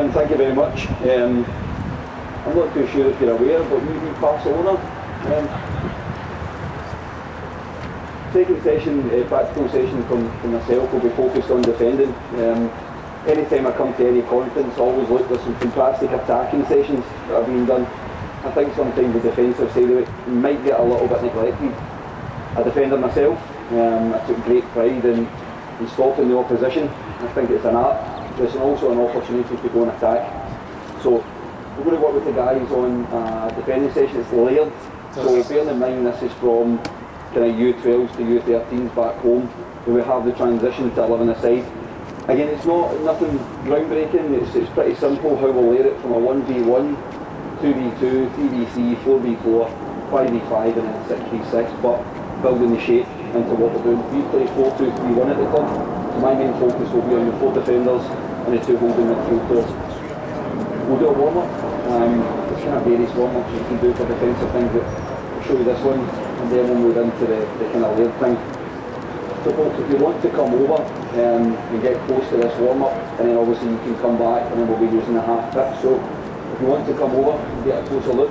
Kevin, thank you very much. I'm not too sure if you're aware, but we beat Barcelona. Second session, practical session from myself will be focused on defending. Anytime I come to any conference, I always look at some fantastic attacking sessions that have been done. I think sometimes the defensive side of it might get a little bit neglected. A defender myself, I took great pride in stopping the opposition. I think it's an art, but it's also an opportunity to go and attack. So we're going to work with the guys on a defending session. It's layered, so bearing in mind this is from kind of U12s to U13s back home, where we have the transition to 11-a-side. Again, it's nothing groundbreaking, it's pretty simple how we'll layer it from a 1v1, 2v2, 3v3, 4v4, 5v5 and then 6v6, but building the shape into what we're doing. We play 4-2-3-1 at the club, so my main focus will be on the 4 defenders and the 2 holding midfield players. We'll do a warm-up. There's kind of various warm-ups you can do for defensive things, but I'll show you this one, and then we'll move into the kind of layered thing. So folks, if you want to come over and get close to this warm-up, and then obviously you can come back and then we'll be using the half pitch. So if you want to come over and get a closer look.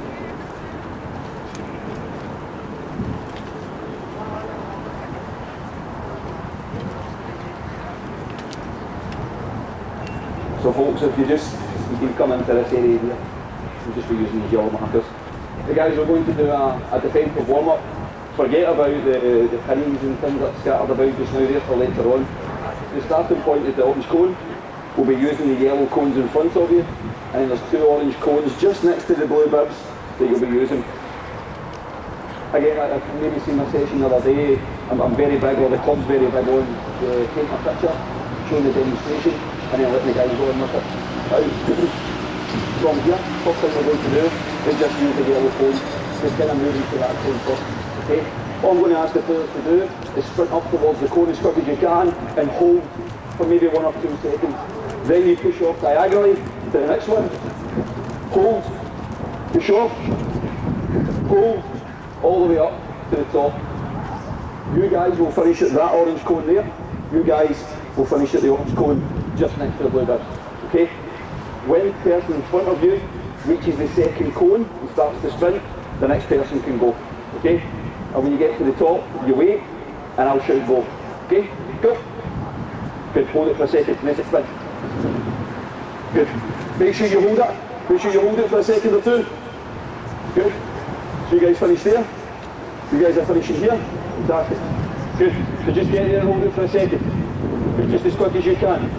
So folks, if you can come into this area here, we'll just be using these yellow markers. The guys are going to do a defensive warm-up. Forget about the pins and things that are scattered about just now there for later on. The starting point is the orange cone. We'll be using the yellow cones in front of you, and there's 2 orange cones just next to the blue bibs that you'll be using. Again, I've maybe seen my session the other day. I'm very big, or the club's very big on taking a picture, showing the demonstration, and then letting the guys go on with it. From here, first thing we're going to do is just use the yellow cone, just kind of moving to that cone first. Okay. All I'm going to ask the players to do is sprint up towards the cone as quick as you can and hold for maybe 1 or 2 seconds. Then you push off diagonally to the next one. Hold, push off, hold, all the way up to the top. You guys will finish at that orange cone there. You guys will finish at the orange cone just next to the blue bib. Okay? When the person in front of you reaches the second cone and starts to sprint, the next person can go. Okay? And when you get to the top, you wait, and I'll shout go. Okay? Go. Good. Hold it for a second. Let it spin. Good. Make sure you hold it. Make sure you hold it for a second or 2. Good. So you guys finish there. You guys are finishing here. Fantastic. Good. So just get there and hold it for a second. Just as quick as you can.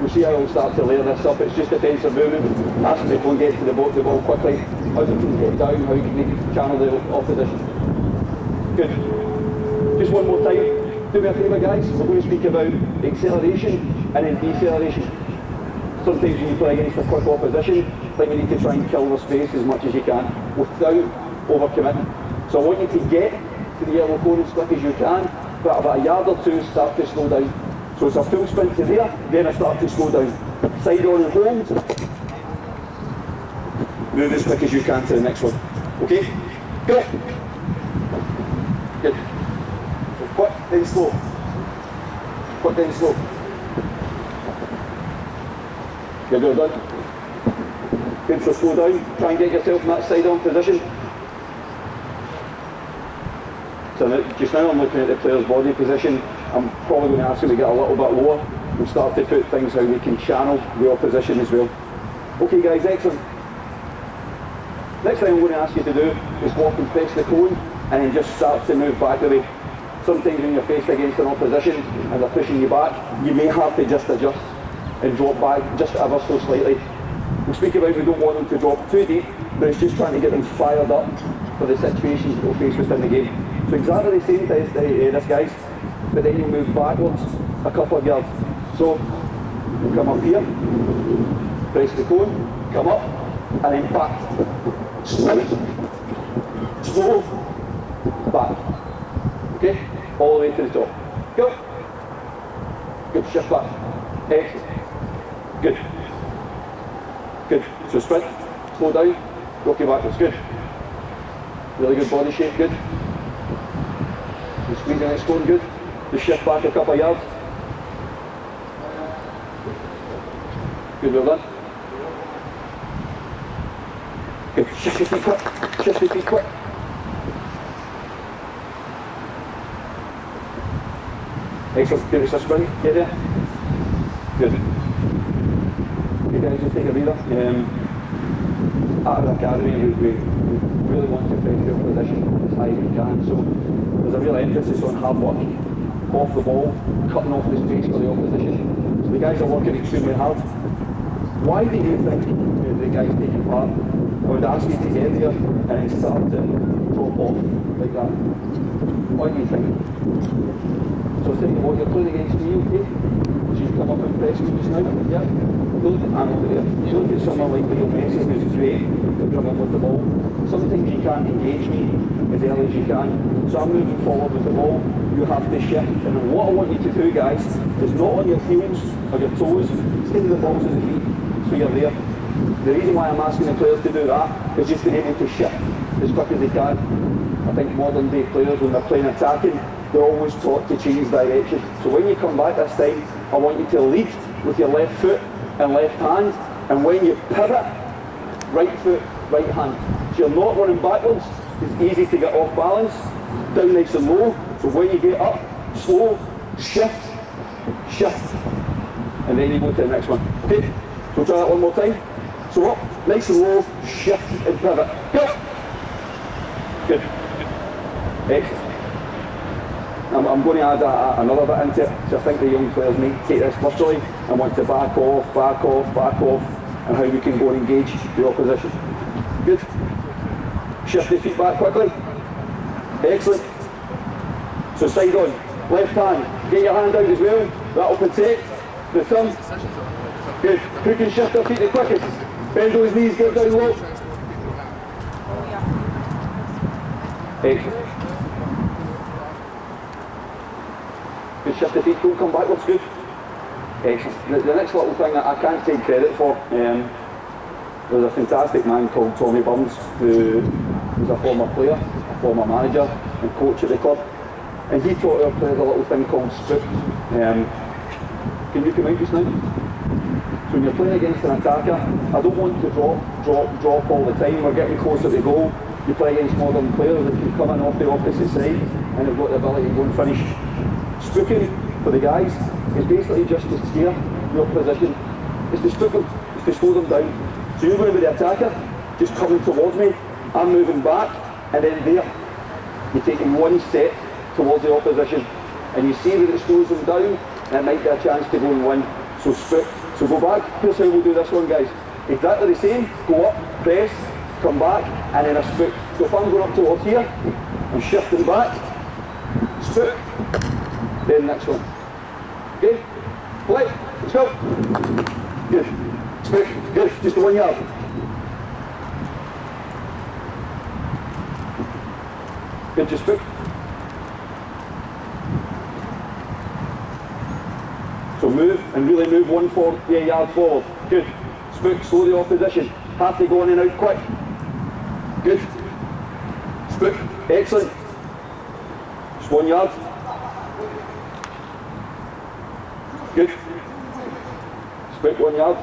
We'll see how we'll start to layer this up. It's just defensive movement. Ask them to get to the ball quickly. How they can get down, how you can make channel the opposition. Good. Just one more time. Do me a favour guys, we're going to speak about acceleration and then deceleration. Sometimes when you play against a quick opposition, I think we need to try and kill their space as much as you can without overcommitting. So I want you to get to the yellow cone as quick as you can, but about a yard or 2 start to slow down. So it's a full sprint to there, then I start to slow down. Side on and hold. Move as quick as you can to the next one. Okay? Go! Good. So quick, then slow. Quick, then slow. Good, well done. Good, so slow down. Try and get yourself in that side on position. So now, just now I'm looking at the player's body position. I'm probably going to ask him to get a little bit lower. We'll start to put things how we can channel the opposition as well. Okay guys, excellent. Next thing I'm going to ask you to do is walk and press the cone and then just start to move back the way. Sometimes when you're faced against an opposition and they're pushing you back, you may have to just adjust and drop back just ever so slightly. We'll speak about we don't want them to drop too deep, but it's just trying to get them fired up for the situations that we'll face within the game. So exactly the same as this guys, but then you'll move backwards a couple of yards. So you'll come up here, press the cone, come up, and then back. Slow, slow, back. Okay? All the way to the top. Go. Good, shift back. Excellent. Good. Good. So sprint, slow down, rock you backwards. Good. Really good body shape, good. You squeeze the next one, good. Just shift back a couple of yards. Good, well done. Good, shift your feet quick. Shift your feet quick. Excellent, good, it's a sprint. Get there. Good. You guys just take a breather. Out of the academy, we really want to press your position as high as we can. So there's a real emphasis on hard work, off the ball, cutting off the space for the opposition. So the guys are working extremely hard. Why do you think the guys taking part? I would ask you to get there and then start to drop off like that. Why do you think? So think about you're playing against me, okay? So you come up and press me just now, yeah? Look at I'm over there. You look at someone like Leo Messi who's great at dribbling with the ball. Sometimes you can't engage me as early as you can. So I'm moving forward with the ball. You have to shift. And what I want you to do, guys, is not on your heels or your toes, stay to the balls of the feet so you're there. The reason why I'm asking the players to do that is just to be able to shift as quick as they can. I think modern day players, when they're playing attacking, they're always taught to change direction. So when you come back this time, I want you to lead with your left foot and left hand, and when you pivot, right foot, right hand. So you're not running backwards, it's easy to get off balance, down nice and low, so when you get up, slow, shift, shift, and then you go to the next one. Okay, so we'll try that one more time. So up, nice and low, shift and pivot. Go! Good. Excellent. I'm going to add another bit into it, so I think the young players may take this literally and want to back off, and how we can go and engage the opposition. Good. Shift the feet back quickly. Excellent. So side on, left hand, get your hand out as well, that'll protect the thumb. Good. Who can shift their feet the quickest? Bend those knees, get down low. Excellent. Good, shift the feet, don't come backwards, good. Excellent. The next little thing that I can't take credit for, there's a fantastic man called Tommy Burns, who was a former player, a former manager and coach at the club. And he taught our players a little thing called spook. Can you come out just now? So when you're playing against an attacker, I don't want to drop all the time. We're getting closer to goal. You play against modern players that can come in off the opposite side and have got the ability to go and finish. Spooking for the guys is basically just to steer your position. It's to spook them, it's to slow them down. So you're going to be the attacker, just coming towards me, I'm moving back, and then there, you're taking one step towards the opposition, and you see that it slows them down, and it might be a chance to go and win. So spook. So go back, here's how we'll do this one, guys. Exactly the same, go up, press, come back, and then a spook. So if I'm going up towards here, I'm shifting back, spook, then next one. Okay? Play, let's go. Good. Spook, good, just the 1 yard. Good, just spook. So move, and really move 1 yard forward. Good. Spook, slow the opposition. Have to go in and out quick. Good. Spook, excellent. Just 1 yard. Good. Spook 1 yard.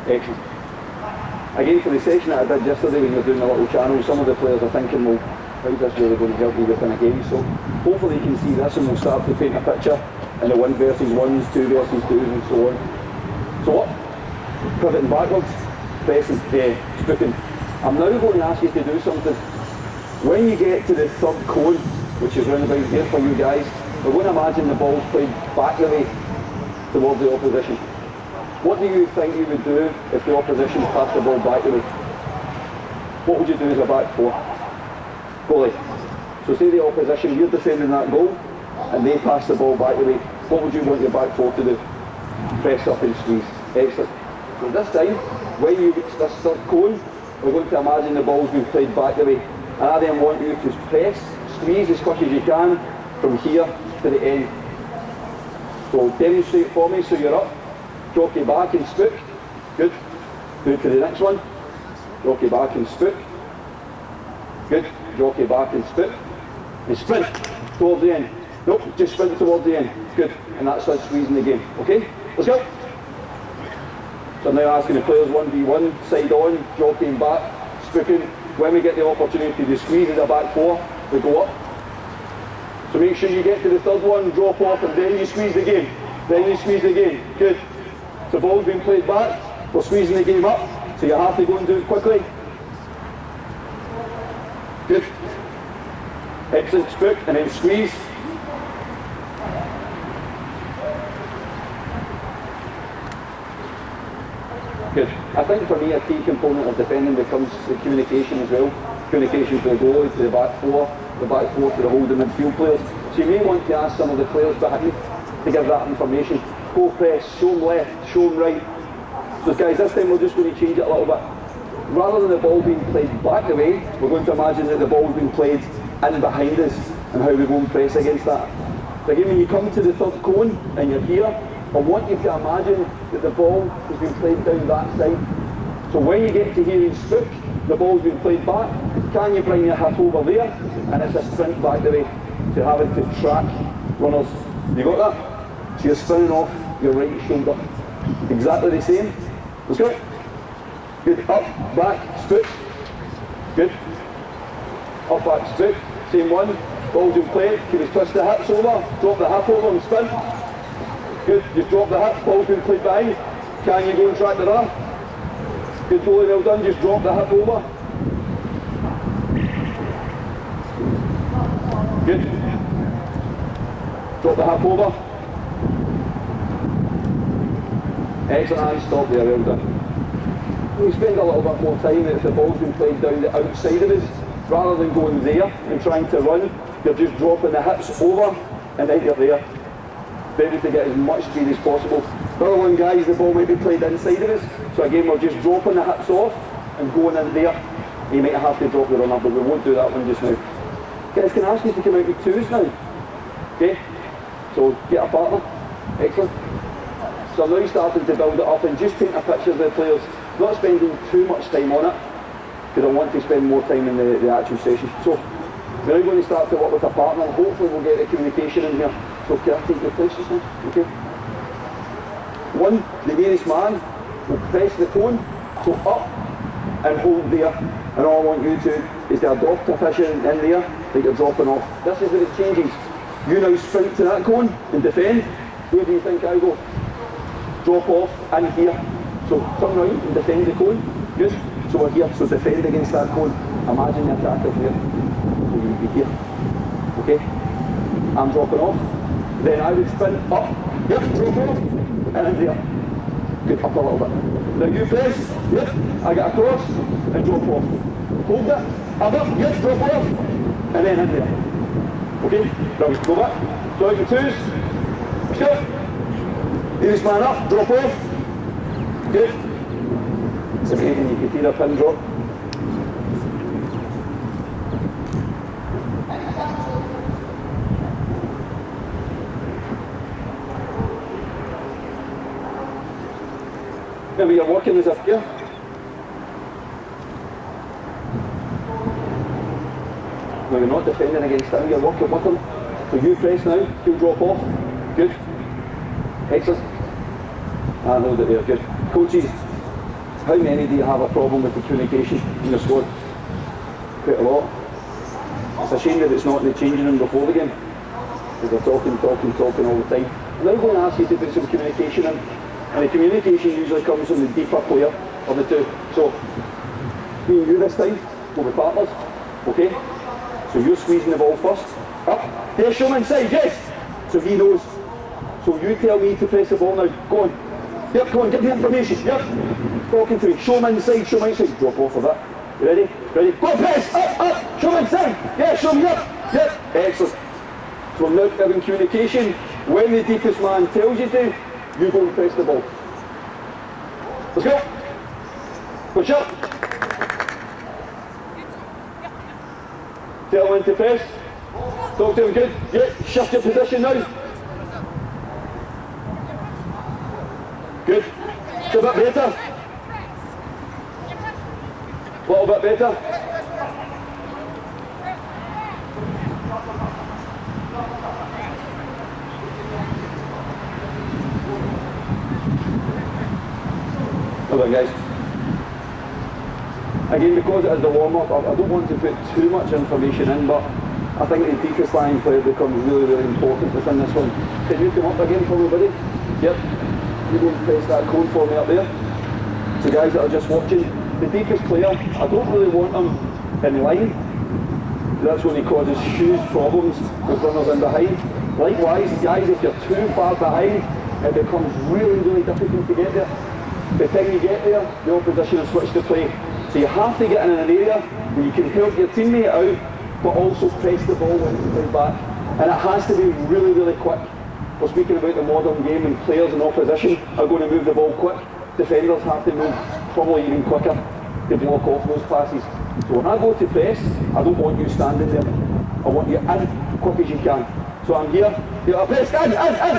Excellent. Again, for the session that I did yesterday when you were doing the little channel, some of the players are thinking, well, how's this really going to help me within a game? So hopefully you can see this and we'll start to paint a picture in the 1 versus 1s, 2 versus 2s and so on. So up, pivoting backwards, pressing, spooking. I'm now going to ask you to do something. When you get to the third cone, which is round about here for you guys, we're going to imagine the ball's played back the way towards the opposition. What do you think you would do if the opposition passed the ball back the way? What would you do as a back four? Goalie. So say the opposition, you're defending that goal, and they pass the ball back the way. What would you want your back four to do? Press up and squeeze. Excellent. So this time, when you reach this third cone, we're going to imagine the ball's been played back the way. And I then want you to press, squeeze as quick as you can from here to the end. So demonstrate for me, so you're up, jockey back and spook. Good. Move to the next one. Jockey back and spook. Good. Jockey back and spook. And sprint towards the end. Nope, just sprint towards the end. Good. And that's us squeezing the game. Okay? Let's go. So I'm now asking the players 1v1, side on, jockeying back, spooking. When we get the opportunity to squeeze as a back four, we go up. So make sure you get to the third one, drop off, and then you squeeze the game. Then you squeeze the game. Good. So ball's being played back, we're squeezing the game up, so you have to go and do it quickly. Good. Excellent, spook, and then squeeze. Good. I think for me a key component of defending becomes the communication as well. Communication to the goalie, to the back four to the holding midfield players. So you may want to ask some of the players behind to give that information. Go press, show them left, show them right. So guys, this time we're just going to change it a little bit. Rather than the ball being played back the way, we're going to imagine that the ball's being played in behind us and how we go and press against that. So again, when you come to the third cone and you're here, I want you to imagine that the ball has been played down that side. So when you get to here in spook, the ball's been played back, can you bring your hat over there? And it's a sprint back the way. So you're having to track runners. You got that? So you're spinning off your right shoulder. Exactly the same. Let's go. Good. Up, back, spook. Good. Up, back, spook. Same one. Ball's been played. Can you twist the hips over? Drop the hip over and spin. Good, just drop the hip, ball's been played behind. Can you go and track the arm? Good, goalie, well done, just drop the hip over. Good. Drop the hip over. Excellent, and stop there, well done. We spend a little bit more time if the ball's been played down the outside of us, rather than going there and trying to run, you're just dropping the hips over and then you're there. Ready to get as much speed as possible. The other one, guys, the ball might be played inside of us, so again we're just dropping the hips off and going in there. You might have to drop the runner, but we won't do that one just now. Guys, can I ask you to come out with twos now? Okay, so get a partner. Excellent. So I'm now starting to build it up and just paint a picture of the players, not spending too much time on it, because I want to spend more time in the actual session. So we're now going to start to work with a partner, and hopefully we'll get the communication in here. So can I take your place just now? Okay. One, the nearest man will press the cone, so up and hold there. And all I want you to is to adopt a position in there that you're dropping off. This is where it changes. You now sprint to that cone and defend. Where do you think I go? Drop off in here. So turn around and defend the cone. Good. So we're here. So defend against that cone. Imagine the attacker here. So you'll be here. Okay. I'm dropping off. Then I would spin up, yep, drop off, and in there. Good, up a little bit. Now you press, yep, I get across, and drop off. Hold it, up, yep, drop off, and then in there. Okay, now go back. So out with twos, let's go. Nearest man up, drop off. Good. It's amazing, you can hear a pin drop. Remember, you're working as a peer. No, you're not defending against him, you're working with him. So you press now, he'll drop off. Good. Excellent. I know that they're good. Coaches, how many do you have a problem with the communication in the squad? Quite a lot. It's a shame that it's not in the changing room before the game, because they're talking all the time. I'm now going to ask you to put some communication in. And the communication usually comes from the deeper player of the two. So, me and you this time will be partners, okay? So you're squeezing the ball first. Up, there, show him inside, yes! So he knows. So you tell me to press the ball now, go on. Yep, go on, get the information, yep. Talking to me, show him inside, show him inside. Drop off of that. You ready? Ready? Go press, up, show him inside. Yeah, show him, yep. Excellent. So I'm now giving communication. When the deepest man tells you to, you go and press the ball. Let's go. Push up. Tell him when to press. Talk to him good. Yeah, shift your position now. Good. It's a bit better. A little bit better. Hello guys. Again, because it is the warm-up, I don't want to put too much information in, but I think the deepest line player becomes really, really important within this one. Can you come up again for me, buddy? Yep. You go and press that code for me up there. So guys that are just watching, the deepest player, I don't really want him in line. That's when he causes huge problems with runners in behind. Likewise, guys, if you're too far behind, it becomes really, really difficult to get there. By the time you get there, the opposition has switched to play. So you have to get in an area where you can help your teammate out, but also press the ball when it comes back. And it has to be really, really quick. We're speaking about the modern game, and players in opposition are going to move the ball quick. Defenders have to move probably even quicker to block off those passes. So when I go to press, I don't want you standing there. I want you in quick as you can. So I'm here, I press, in,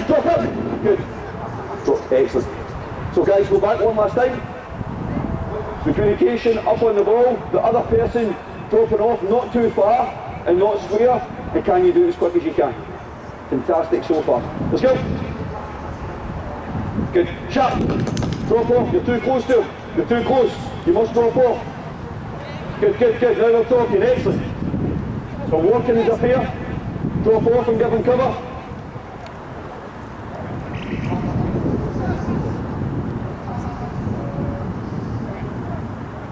drop in. Good. Drop, excellent. So guys, go back one last time. The communication up on the ball, the other person dropping off, not too far and not square, and can you do it as quick as you can? Fantastic so far. Let's go. Good. Sharp. Drop off. You're too close to him. You're too close. You must drop off. Good, good, good. Now we're talking. Excellent. So Watkins up here. Drop off and give him cover.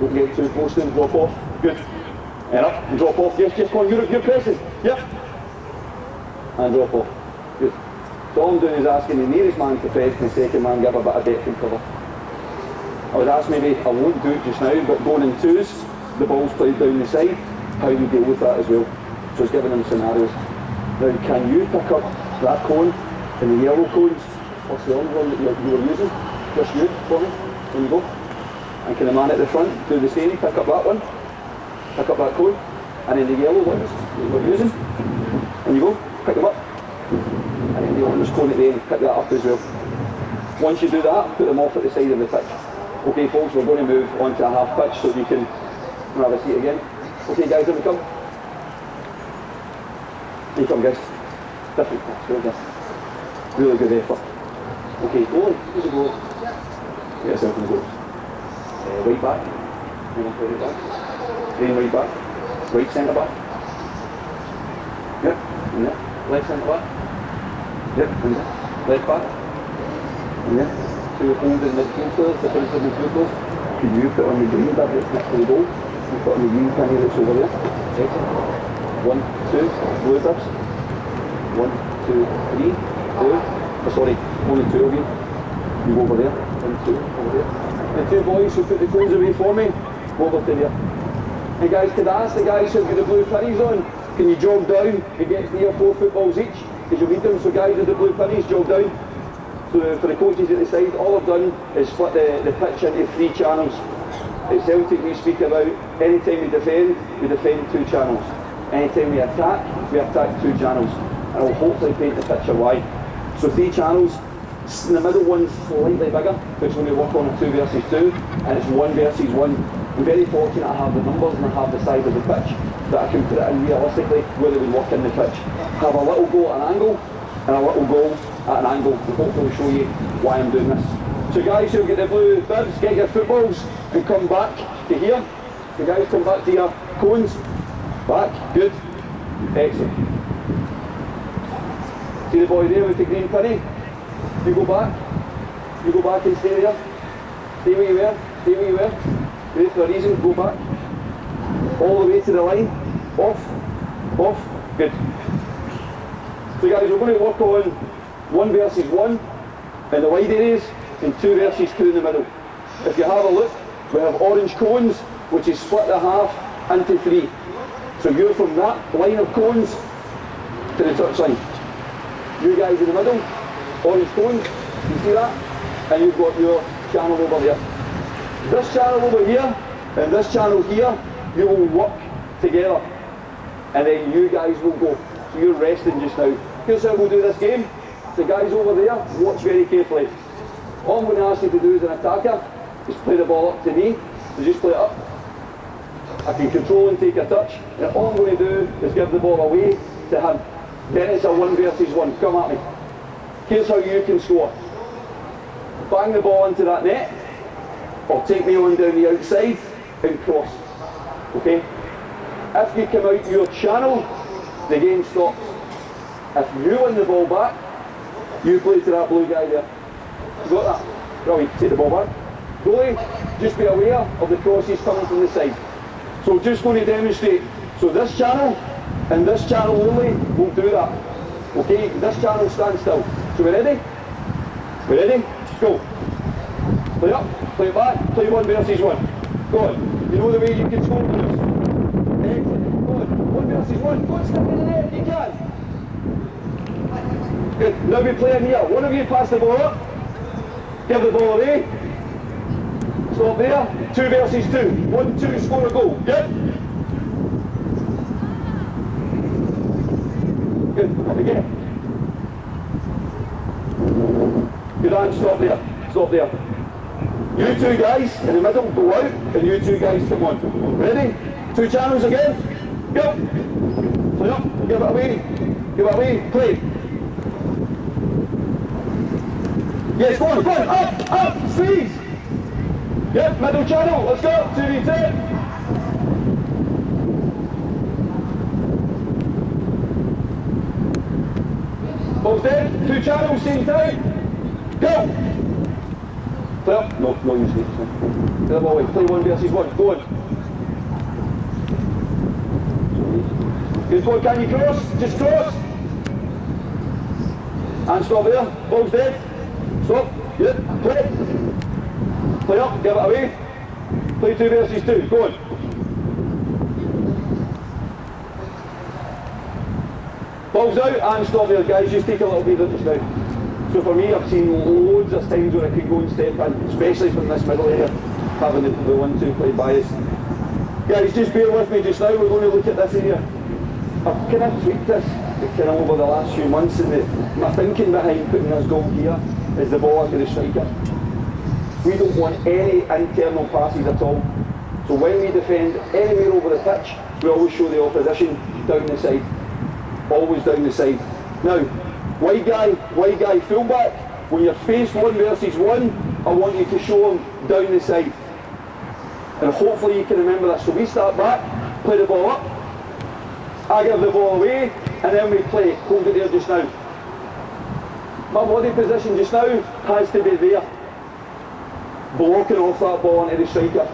Don't get too close to him. Drop off. Good. And up and drop off. Yes, just go on. You're pressing. Yep. And drop off. Good. So all I'm doing is asking the nearest man to press and the second man give a bit of depth and cover. I would ask maybe, I won't do it just now, but going in twos, the ball's played down the side, how you deal with that as well. So it's giving them scenarios. Now can you pick up that cone and the yellow cones? What's the other one that you were using? Just you for me, when you go. And can the man at the front do the same, pick up that one, pick up that cone, and then the yellow ones that you were using, and you go, pick them up, and then the orange cone at the end, pick that up as well. Once you do that, put them off at the side of the pitch. Okay folks, we're going to move on to a half pitch so you can have a seat again. Okay guys, here we come. Here you come guys. Different pitch, well done. Really good effort. Okay, goalie, who's the goalie? Get yourself in the goal. Right back. Right back. Then right back. Right centre back. Yep, and there. Left centre back. Yep, and there. Left back. And there. So you're holding midfielders, defensive midfielders. Can you put on the green bit that's next to the goal? You put on the green penny that's over there. Excellent. 1, 2, blue bits. 1, 2, 3, 2. Oh, sorry, only 2 of you. You go over there. 1, 2, over there. The 2 boys who put the cones away for me, go over to there. Hey guys, could I ask the guys who've got the blue pennies on, can you jog down and get 3 or 4 footballs each? Because you'll need them, so guys with the blue pennies, jog down. So for the coaches at the side, all I've done is split the pitch into 3 channels. At Celtic we speak about, anytime we defend 2 channels. Anytime we attack 2 channels. And I'll hopefully paint the picture wide. So 3 channels, in the middle one's slightly bigger, which when we work on a 2 versus 2, and it's 1 versus 1. I'm very fortunate I have the numbers and I have the size of the pitch, that I can put it in realistically where they would work in the pitch. Have a little goal at an angle, and a little goal at an angle to hopefully show you why I'm doing this. So guys who get the blue bibs, get your footballs and come back to here. So guys, come back to your cones. Back, good, excellent. See the boy there with the green penny? You go back and stay there. Stay where you were, stay where you were. Wait for a reason, go back. All the way to the line. Off, good. So guys, we're going to work on 1 versus 1 in the wide areas and 2 versus 2 in the middle. If you have a look, we have orange cones, which is split the half into 3. So you're from that line of cones to the touchline. You guys in the middle, orange cones, you see that? And you've got your channel over there. This channel over here and this channel here, you will work together. And then you guys will go. So you're resting just now. Here's how we'll do this game. The guys over there, watch very carefully. All I'm going to ask you to do as an attacker is play the ball up to me. So just play it up. I can control and take a touch. And all I'm going to do is give the ball away to him. Then it's a 1 versus 1. Come at me. Here's how you can score. Bang the ball into that net, or or take me on down the outside and cross. Okay? If you come out your channel, the game stops. If you win the ball back, you play to that blue guy there. You got that? Right, take the ball back. Goalie, just be aware of the crosses coming from the side. So just going to demonstrate. So this channel and this channel only will do that. Okay, this channel stands still. So we ready? We ready? Go. Play up, play back, play 1 versus 1. Go on. You know the way you can score this? Excellent. Go on. 1 versus 1. Go on, stick in the net if you can. Good. Now we play in here. One of you pass the ball up. Give the ball away. Stop there. 2 versus 2. 1, 2, score a goal. Good. Good. Again. Good hand. Stop there. Stop there. You 2 guys in the middle go out, and you 2 guys come on. Ready? 2 channels again. Go. Play up. Give it away. Give it away. Play. Yes, go on. Go on. Up. Up. Squeeze. Yep, middle channel, let's go, 2v10. Ball's dead, 2 channels, same time. Go! Play up, no use it. Get the ball away, play 1 versus 1, go on. Good ball, can you cross? Just cross. And stop there, ball's dead. Stop, yep, play. Play up, give it away. Play 2 versus 2, go on. Ball's out and stop there, guys. Just take a little bit of this now. So for me, I've seen loads of times where I could go and step in, especially from this middle area, having the 1-2 played by us. Guys, just bear with me just now. We're going to look at this area. I've kind of tweaked this kind of over the last few months, and my thinking behind putting this goal here is the ball after the striker. We don't want any internal passes at all. So when we defend anywhere over the pitch, we always show the opposition down the side. Always down the side. Now, wide guy, fullback, when you're faced 1 versus 1, I want you to show them down the side. And hopefully you can remember this. So we start back, play the ball up, I give the ball away, and then we play. Hold it there just now. My body position just now has to be there, blocking off that ball onto the striker.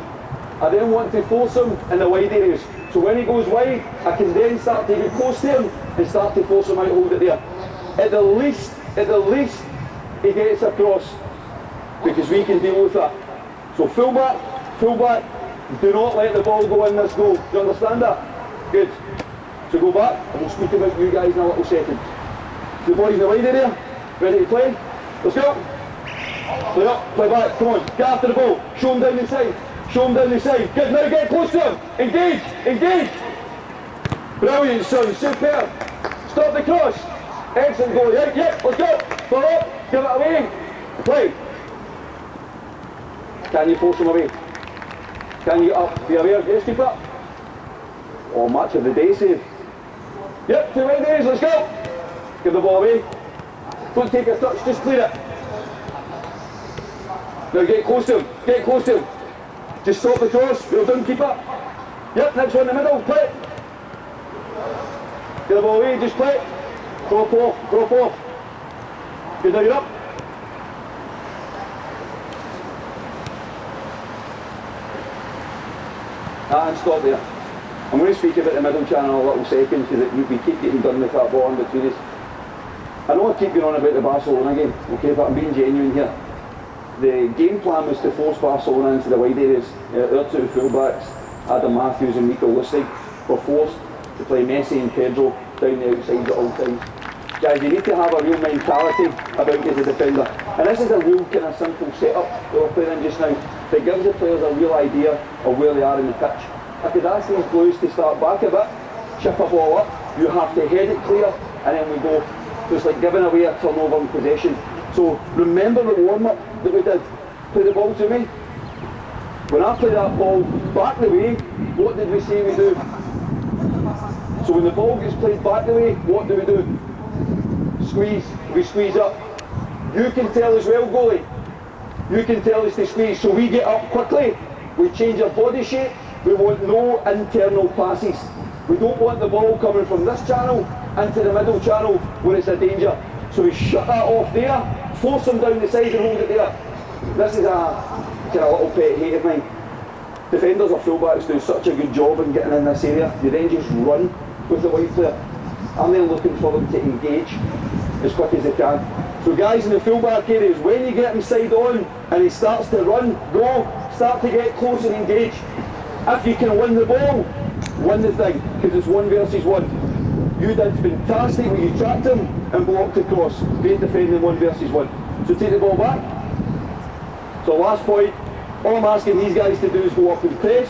I then want to force him in the wide areas. So when he goes wide, I can then start to get close to him and start to force him out, hold it there. At the least, he gets across, because we can deal with that. So fullback, do not let the ball go in this goal. Do you understand that? Good. So go back, and we'll speak about you guys in a little second. The boys in the wide area, ready to play? Let's go. Play up, play back, come on, get after the ball, show him down the side, show him down the side. Good, now get close to him, engage. Brilliant son, superb. Stop the cross. Excellent goal, yeah, let's go. Follow up, give it away, play. Can you force him away? Can you up, be aware, yes, keep up. Oh, match of the day save. Yep, 2 wide areas, let's go. Give the ball away. Don't take a touch, just clear it. Now get close to him, Just stop the cross, well done, keep up. Yep, next one in the middle, play. Get the ball away, just play. Drop off. Good, now you're up. And stop there. I'm going to speak about the middle channel in a little second, because we keep getting done with that ball in between us. I know I keep going on about the Barcelona game, okay, but I'm being genuine here. The game plan was to force Barcelona into the wide areas. Our 2 fullbacks, Adam Matthews and Nico Lustig, were forced to play Messi and Pedro down the outside at all times. Guys, you need to have a real mentality about you as a defender. And this is a real kind of simple setup that we're playing in just now, that gives the players a real idea of where they are in the pitch. I could ask these Blues to start back a bit, chip a ball up, you have to head it clear, and then we go. So it's like giving away a turnover in possession. So remember the warm-up that we did. Play the ball to me. When I play that ball back the way, what did we say we do? So when the ball gets played back the way, what do? Squeeze. We squeeze up. You can tell as well, goalie. You can tell us to squeeze, so we get up quickly, we change our body shape, we want no internal passes. We don't want the ball coming from this channel into the middle channel where it's a danger. So we shut that off there, force them down the side and hold it there. This is a kind of little pet hate of mine. Defenders or fullbacks do such a good job in getting in this area. You then just run with the wide player. I'm then looking for them to engage as quick as they can. So guys in the fullback areas, when you get him side on and he starts to run, go, start to get close and engage. If you can win the ball, win the thing, because it's 1 versus 1. You did fantastic when you tracked him and blocked across. Great defending 1 versus 1. So take the ball back. So last point, all I'm asking these guys to do is go up and press.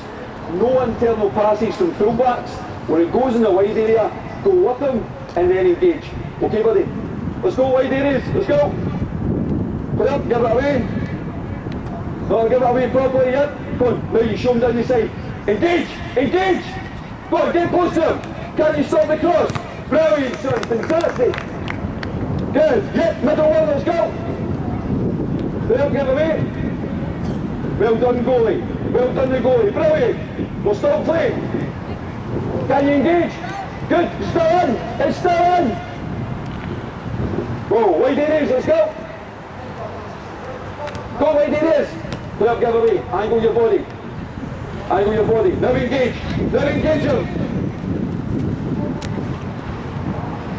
No internal passes from fullbacks. When it goes in the wide area, go with them and then engage. Okay, buddy? Let's go wide areas. Let's go. Play up, give it away. No, give it away properly yet. Go on, now you show them down the side. Engage! Engage! Go on, get close to them. Can you stop the cross? Brilliant, son. Fantastic. Good. Yep, middle one, let's go. Well, give away. Well done, goalie. Well done, the goalie. Brilliant. We'll stop playing. Can you engage? Good. It's still in. It's still in. Whoa, wide areas, let's go. Go wide areas. Play up, give away. Angle your body. Angle your body. Now engage. Now engage him.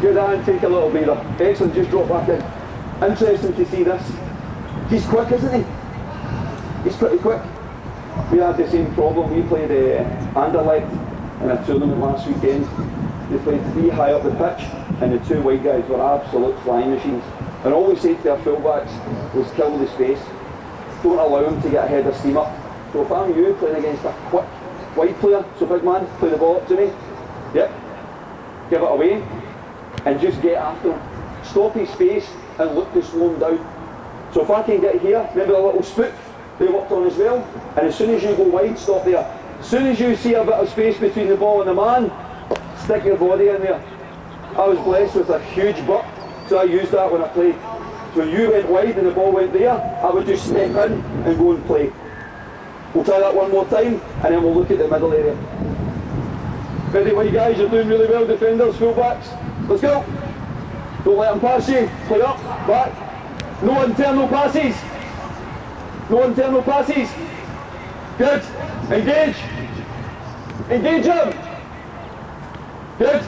Good hand, take a little breather. Excellent, just drop back in. Interesting to see this. He's quick, isn't he? He's pretty quick. We had the same problem. We played Anderlecht in a tournament last weekend. They played 3 high up the pitch and the 2 wide guys were absolute flying machines. And all we said to our fullbacks was kill the space. Don't allow him to get ahead of steam up. So if I'm you playing against a quick wide player, so big man, play the ball up to me. Yep. Give it away and just get after him. Stop his space and look to slow him down. So if I can get here, maybe a little spook they worked on as well, and as soon as you go wide, stop there. As soon as you see a bit of space between the ball and the man, stick your body in there. I was blessed with a huge butt, so I used that when I played. So when you went wide and the ball went there, I would just step in and go and play. We'll try that one more time, and then we'll look at the middle area. Ready, well, you guys, you're doing really well, defenders, fullbacks. Let's go. Don't let them pass you. Play up, back. No internal passes. No internal passes. Good. Engage. Engage him. Good.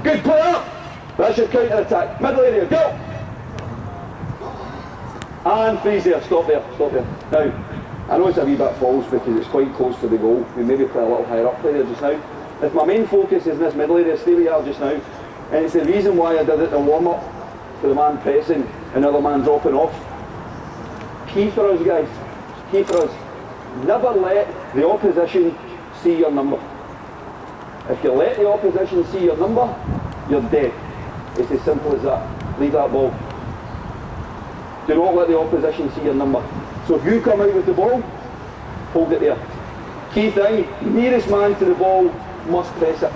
Good, play up. That's your counter attack. Middle area, go. And freeze there. Stop there. Stop there. Now, I know it's a wee bit false because it's quite close to the goal. We maybe play a little higher up there just now. If my main focus is in this middle area, stay where you are just now. And it's the reason why I did it in warm-up, for the man pressing and the other man dropping off. Key for us, guys. Key for us. Never let the opposition see your number. If you let the opposition see your number, you're dead. It's as simple as that. Leave that ball. Do not let the opposition see your number. So if you come out with the ball, hold it there. Key thing, nearest man to the ball must press it.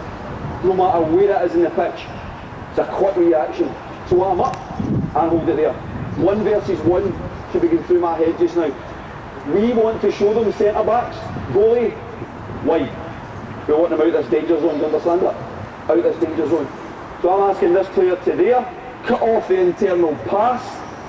No matter where it is in the pitch. It's a quick reaction. So I'm up and hold it there. 1 versus 1 should be going through my head just now. We want to show them centre backs, goalie, wide. We want them out this danger zone, do you understand that? Out this danger zone. So I'm asking this player to there, cut off the internal pass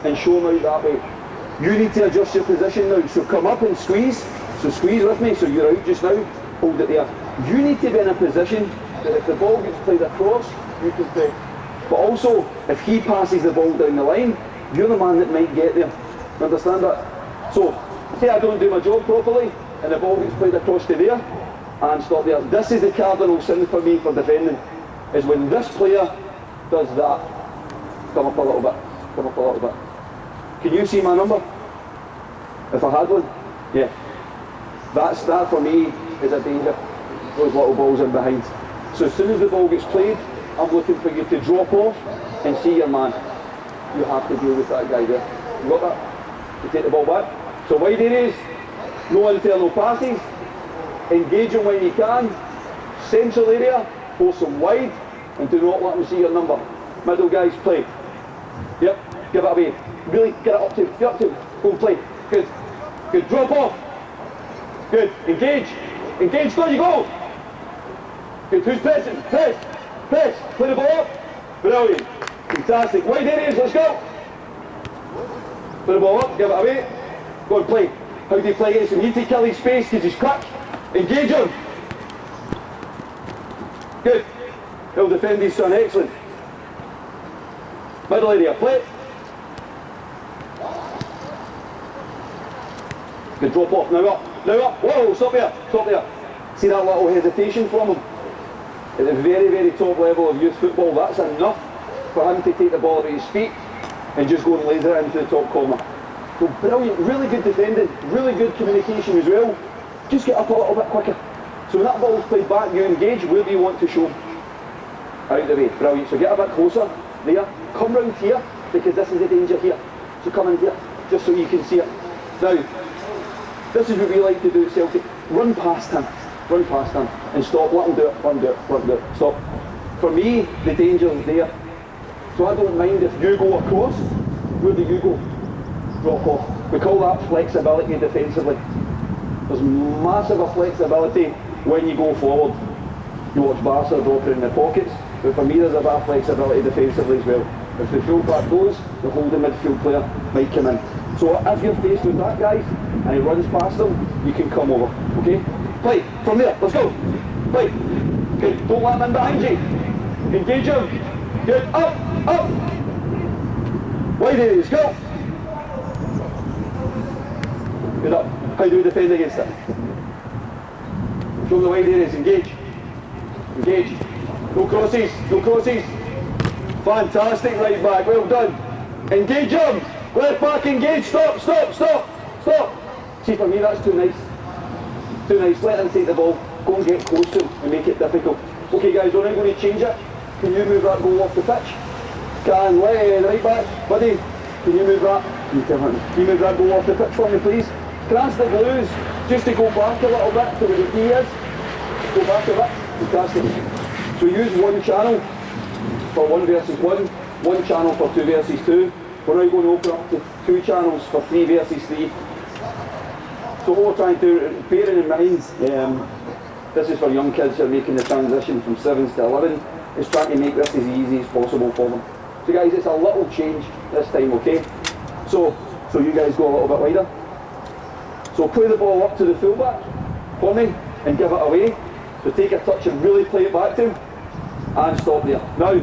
and show them out that way. You need to adjust your position now, so come up and squeeze. So squeeze with me, so you're out just now, hold it there. You need to be in a position that if the ball gets played across, you can play. But also, if he passes the ball down the line, you're the man that might get there. You understand that? So, say I don't do my job properly, and the ball gets played across to there, and stop there. This is the cardinal sin for me for defending, is when this player does that. Come up a little bit, come up a little bit. Can you see my number? If I had one? Yeah. That for me is a danger. Those little balls in behind. So as soon as the ball gets played, I'm looking for you to drop off and see your man. You have to deal with that guy there. You got that? You take the ball back. So wide areas, no internal passes. Engage him when you can. Central area, force him wide, and do not let him see your number. Middle guys, play. Yep, give it away. Really get it up to him. Get up to him. Go and play. Good. Good. Drop off. Good. Engage. Engage. Go, you go. Good. Who's pressing? Press. Press. Play the ball up. Brilliant. Fantastic. Wide areas. Let's go. Play the ball up. Give it away. Go and play. How do you play against him? You need to kill his space because he's quick. Engage him. Good. He'll defend his son. Excellent. Middle area. Play. Good. Drop off. Now up. Now up. Whoa. Stop there. Stop there. See that little hesitation from him? At the very, very top level of youth football, that's enough for him to take the ball at his feet and just go and laser it into the top corner. So brilliant, really good defending, really good communication as well. Just get up a little bit quicker. So when that ball's played back, you engage, where do you want to show? Out of the way, brilliant. So get a bit closer, there. Come round here, because this is the danger here. So come in here, just so you can see it. Now, this is what we like to do at Celtic. Run past him, and stop, let him do it, let him do it, let him do it. Stop. For me, the danger is there. So I don't mind if you go across, where do you go? Drop off. We call that flexibility defensively. There's massive flexibility when you go forward. You watch Barca dropping in the pockets, but for me there's a bit of flexibility defensively as well. If the full back goes, the holding midfield player might come in. So if you're faced with that guy, and he runs past them, you can come over, okay? Play, from there, let's go. Play. Good, don't let him in behind you. Engage him. Good, up. Wide areas, go. Good up. How do we defend against it? Show the wide areas, engage. Engage. No crosses, no crosses. Fantastic right back, well done. Engage him. Left back, engage, stop. See, for me that's too nice. Too nice, let him take the ball. Go and get close to him and make it difficult. Okay guys, we're now going to change it. Can you move that goal off the pitch? Can right back, buddy. Can you move that? Can you move that goal off the pitch for me, please? Can I ask the Blues just to go back a little bit to where the key is? Go back a bit. Fantastic. So use one channel for 1 versus 1, one channel for 2 versus 2. We're now going to open up to 2 channels for 3 versus 3. So what we're trying to, bearing in mind, this is for young kids who are making the transition from 7s to 11, is trying to make this as easy as possible for them. So guys, it's a little change this time, okay? So you guys go a little bit wider. So play the ball up to the fullback for me and give it away. So take a touch and really play it back to him and stop there. Now,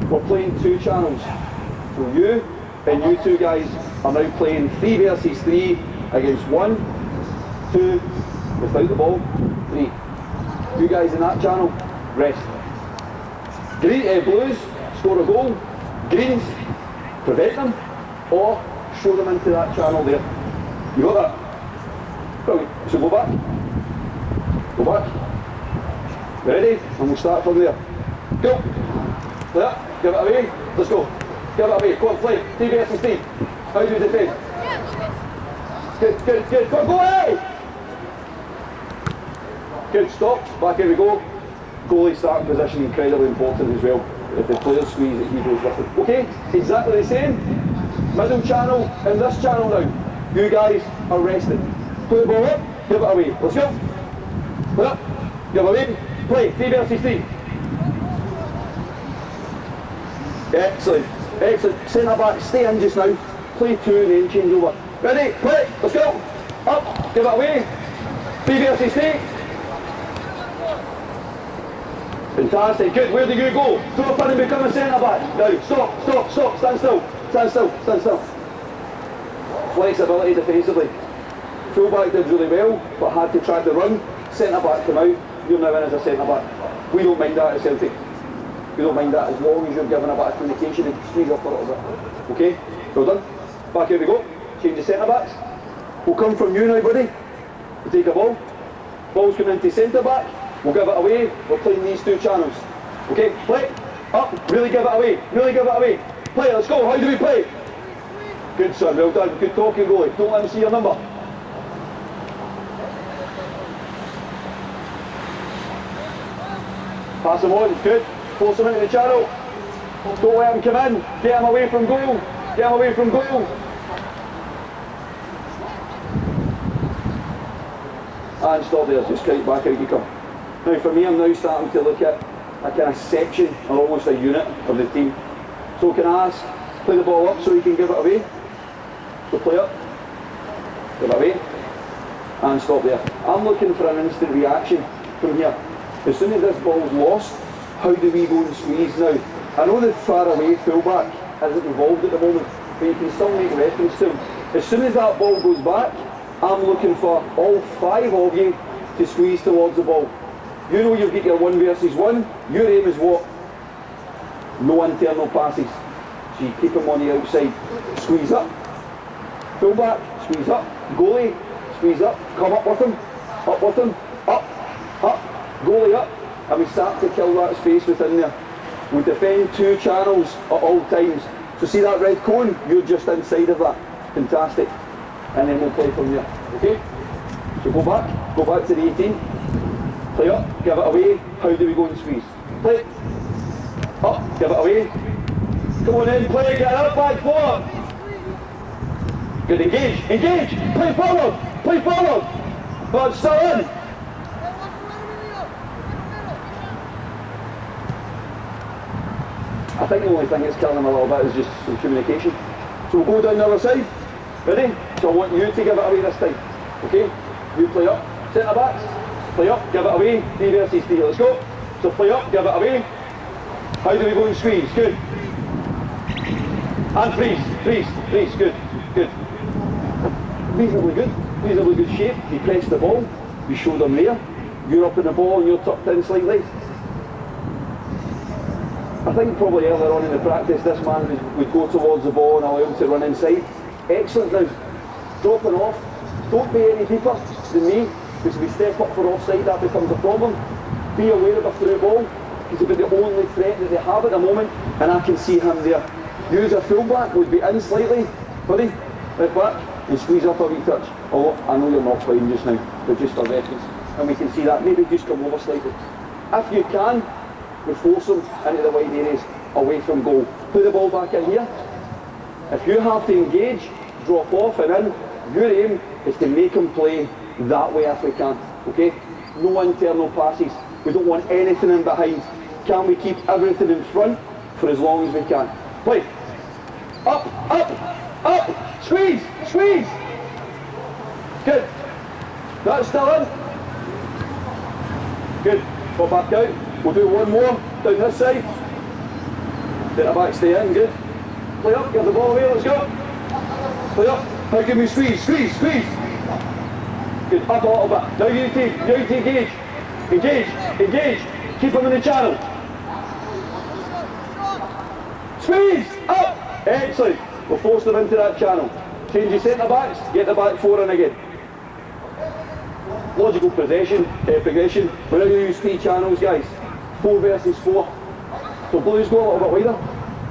we're playing 2 channels. So you and you 2 guys are now playing 3 versus 3 against 1, 2, without the ball, 3. You guys in that channel, rest. Blues, score a goal. Greens, prevent them or show them into that channel there. You got that? Brilliant. So go back. Go back. Ready? And we'll start from there. Go. There. Give it away. Let's go. Give it away. Go on, play. 3 versus 3. How do you defend? Good. Go away! Good, stop. Back, here we go. Goalie starting position, incredibly important as well. If the players squeeze it, he goes with it. Okay, exactly the same. Middle channel and this channel now. You guys are rested. Play the ball up, give it away. Let's go. Play up, give it away. Play, 3 versus 3. Excellent. Centre back, stay in just now. Play 2 and then change over. Ready, play, let's go. Up, give it away. 3 versus 3. Fantastic, good, where do you go? Drop in and become a centre back. Now, stop, stand still. Flexibility defensively. Fullback did really well, but had to try the run. Centre back come out, you're now in as a centre back. We don't mind that at Celtic. We don't mind that as long as you're given a bit of communication and squeeze up a little bit. Okay, well done. Back here we go, change the centre backs. We'll come from you now, buddy. You take a ball. Ball's coming into centre back. We'll give it away. We're playing these 2 channels. Okay, play. Up. Really give it away. Play, let's go. How do we play? Good son, well done. Good talking, goalie. Don't let him see your number. Pass him on. Good. Force him into the channel. Don't let him come in. Get him away from goal. and stop there, just right back out you come. Now for me, I'm now starting to look at a kind of section, or almost a unit of the team. So can I ask, play the ball up so you can give it away? So play up, give it away, and stop there. I'm looking for an instant reaction from here. As soon as this ball's lost, how do we go and squeeze now? I know the far away fullback isn't involved at the moment, but you can still make reference to him. As soon as that ball goes back, I'm looking for all 5 of you to squeeze towards the ball. You know you've got your 1 versus 1. Your aim is what? No internal passes. So you keep him on the outside. Squeeze up. Fullback, squeeze up. Goalie, squeeze up. Come up with him. Up with him. Up. Up. Goalie up. And we start to kill that space within there. We defend 2 channels at all times. So see that red cone? You're just inside of that. Fantastic. And then we'll play from there. Okay? So go back to the 18. Play up, give it away. How do we go and squeeze? Play. Up, give it away. Come on in, play, get up, back, forward. Good, engage. Play forward. But still in. I think the only thing that's killing them a little bit is just some communication. So we'll go down the other side. Ready? So I want you to give it away this time. Okay? You play up. Centre backs. Play up, give it away. 3 versus 3. Let's go. So play up, give it away. How do we go and squeeze? Good. And freeze. Good. Reasonably good shape. You press the ball. You show them there. You're up in the ball and you're tucked in slightly. I think probably earlier on in the practice this man would go towards the ball and allow him to run inside. Excellent now. Dropping off. Don't be any deeper than me, because if we step up for offside that becomes a problem. Be aware of a through ball. He's about the only threat that they have at the moment, and I can see him there. Use a fullback, would be in slightly, buddy, right back, and squeeze up a wee touch. Oh, I know you're not playing just now, but just for reference. And we can see that, maybe just come over slightly. If you can, we force them into the wide areas, away from goal. Put the ball back in here. If you have to engage, drop off and in, your aim is to make them play that way if we can, okay? No internal passes. We don't want anything in behind. Can we keep everything in front for as long as we can? Play. Up. Squeeze. Good. That's still in. Good. Go back out. We'll do one more down this side. Centre back, stay in. Good. Play up. Get the ball away. Let's go. Play up. How can we squeeze? Good. Up a little bit. Now you take engage. Keep him in the channel. Squeeze. Up. Excellent. We'll force them into that channel. Change your centre backs. Get the back 4 in again. Logical progression. We're now going to use 3 channels, guys. 4 versus 4. So blues go a little bit wider.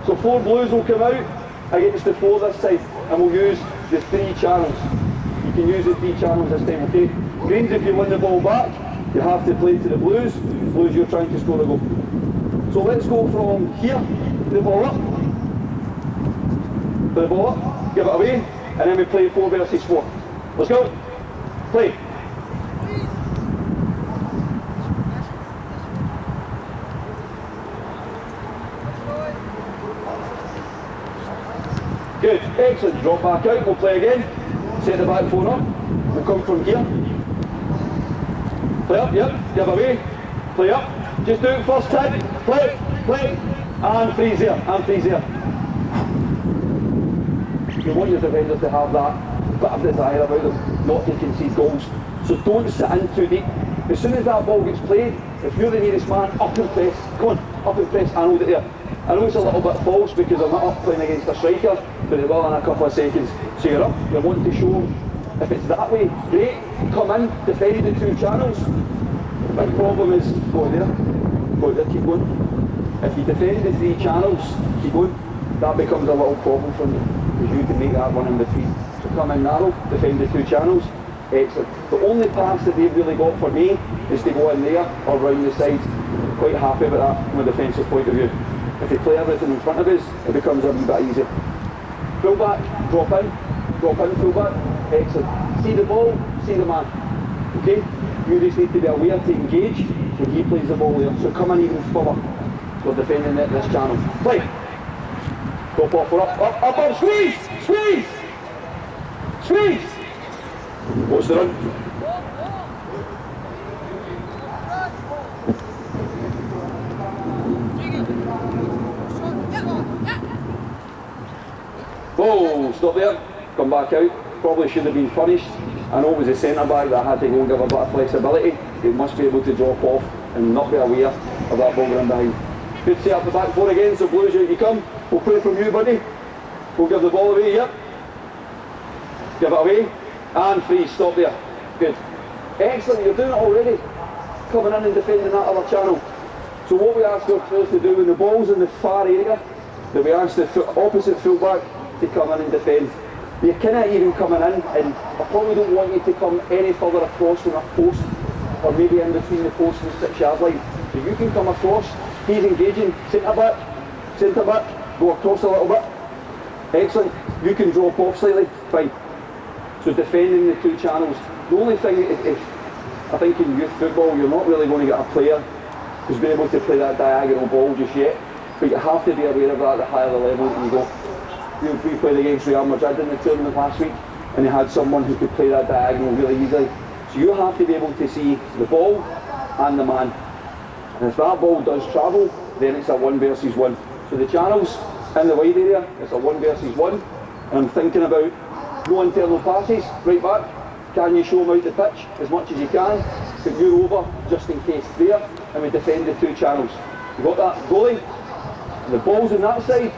So 4 blues will come out against the 4 this side, and we'll use the 3 channels. You can use the 3 channels this time, okay? Greens, if you win the ball back, you have to play to the blues. Blues, you're trying to score a goal. So let's go from here, the ball up. Put the ball up, give it away, and then we play 4 versus 4. Let's go. Play. Good, excellent. Drop back out, we'll play again. Set the back 4 up. We'll come from here. Play up, yep, give away. Play up. Just do it first time. Play. And freeze there. You want your defenders to have that bit of desire about them, not to concede goals. So don't sit in too deep. As soon as that ball gets played, if you're the nearest man, up and press. Come on, up and press and hold it there. I know it's a little bit false because I'm not up playing against a striker, but it will in a couple of seconds. So you're up, you're wanting to show them. If it's that way, great. Come in, defend the 2 channels. Big problem is, go there, keep going. If you defend the 3 channels, keep going, that becomes a little problem for you, because you can make that one in between. So come in narrow, defend the 2 channels. Excellent. The only pass that they've really got for me is to go in there or round the sides. Quite happy about that from a defensive point of view. If they play everything in front of us, it becomes a wee bit easier. Full back, drop in, full back. Excellent. See the ball, see the man. Okay? You just need to be aware to engage when he plays the ball there. So come in even further. We're defending it this channel. Play! Go off, we're up, squeeze! Squeeze! Squeeze! What's the run? Whoa, stop there. Come back out. Probably should have been punished. I know it was a centre back that had to go and give a bit of flexibility. He must be able to drop off and not be aware of that ball going behind. Good set up the back four again, so Blues, out you come. We'll play from you, buddy. We'll give the ball away, yep. Give it away. And free, stop there. Good. Excellent, you're doing it already. Coming in and defending that other channel. So what we ask our players to do when the ball's in the far area, that we ask the opposite fullback to come in and defend. You're kind of even coming in, and I probably don't want you to come any further across from a post, or maybe in between the post and the 6 yard line. So you can come across, he's engaging, centre back, go across a little bit. Excellent. You can drop off slightly, fine. So defending the two channels. The only thing, if I think in youth football, you're not really going to get a player who's been able to play that diagonal ball just yet, but you have to be aware of that at the higher level that you go. We played against Real Madrid in the tournament last week, and they had someone who could play that diagonal really easily. So you have to be able to see the ball and the man. And if that ball does travel, then it's a 1 versus 1. So the channels in the wide area, it's a 1 versus 1. And I'm thinking about no internal passes, right back. Can you show them out the pitch as much as you can? But you're over just in case there, and we defend the two channels. You got that? Goalie, the ball's on that side.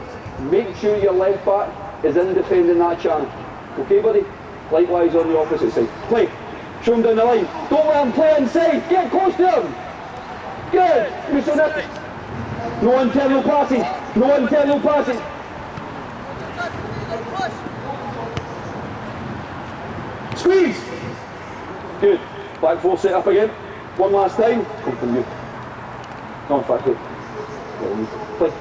Make sure your left back is in defending that channel. Okay, buddy? Likewise on the opposite side. Play. Show him down the line. Don't let him play inside. Get close to him. Good. No internal passing. No internal passing. Squeeze. Good. Back four set up again. One last time. Come from you. No, in fact, play.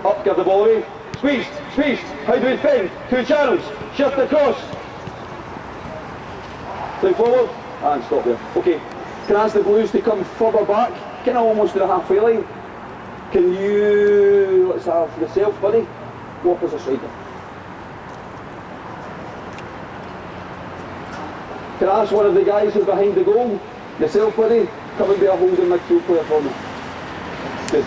Up, give the ball away. Squeeze, squeeze. How do we defend? Two channels. Shift across. Play forward. And stop there. Okay. Can I ask the Blues to come further back? Kind of almost to the halfway line. Can you, let's have yourself, buddy. Walk as a striker. Can I ask one of the guys who's behind the goal? Yourself, buddy. Come and be a holding midfield player for me. Good.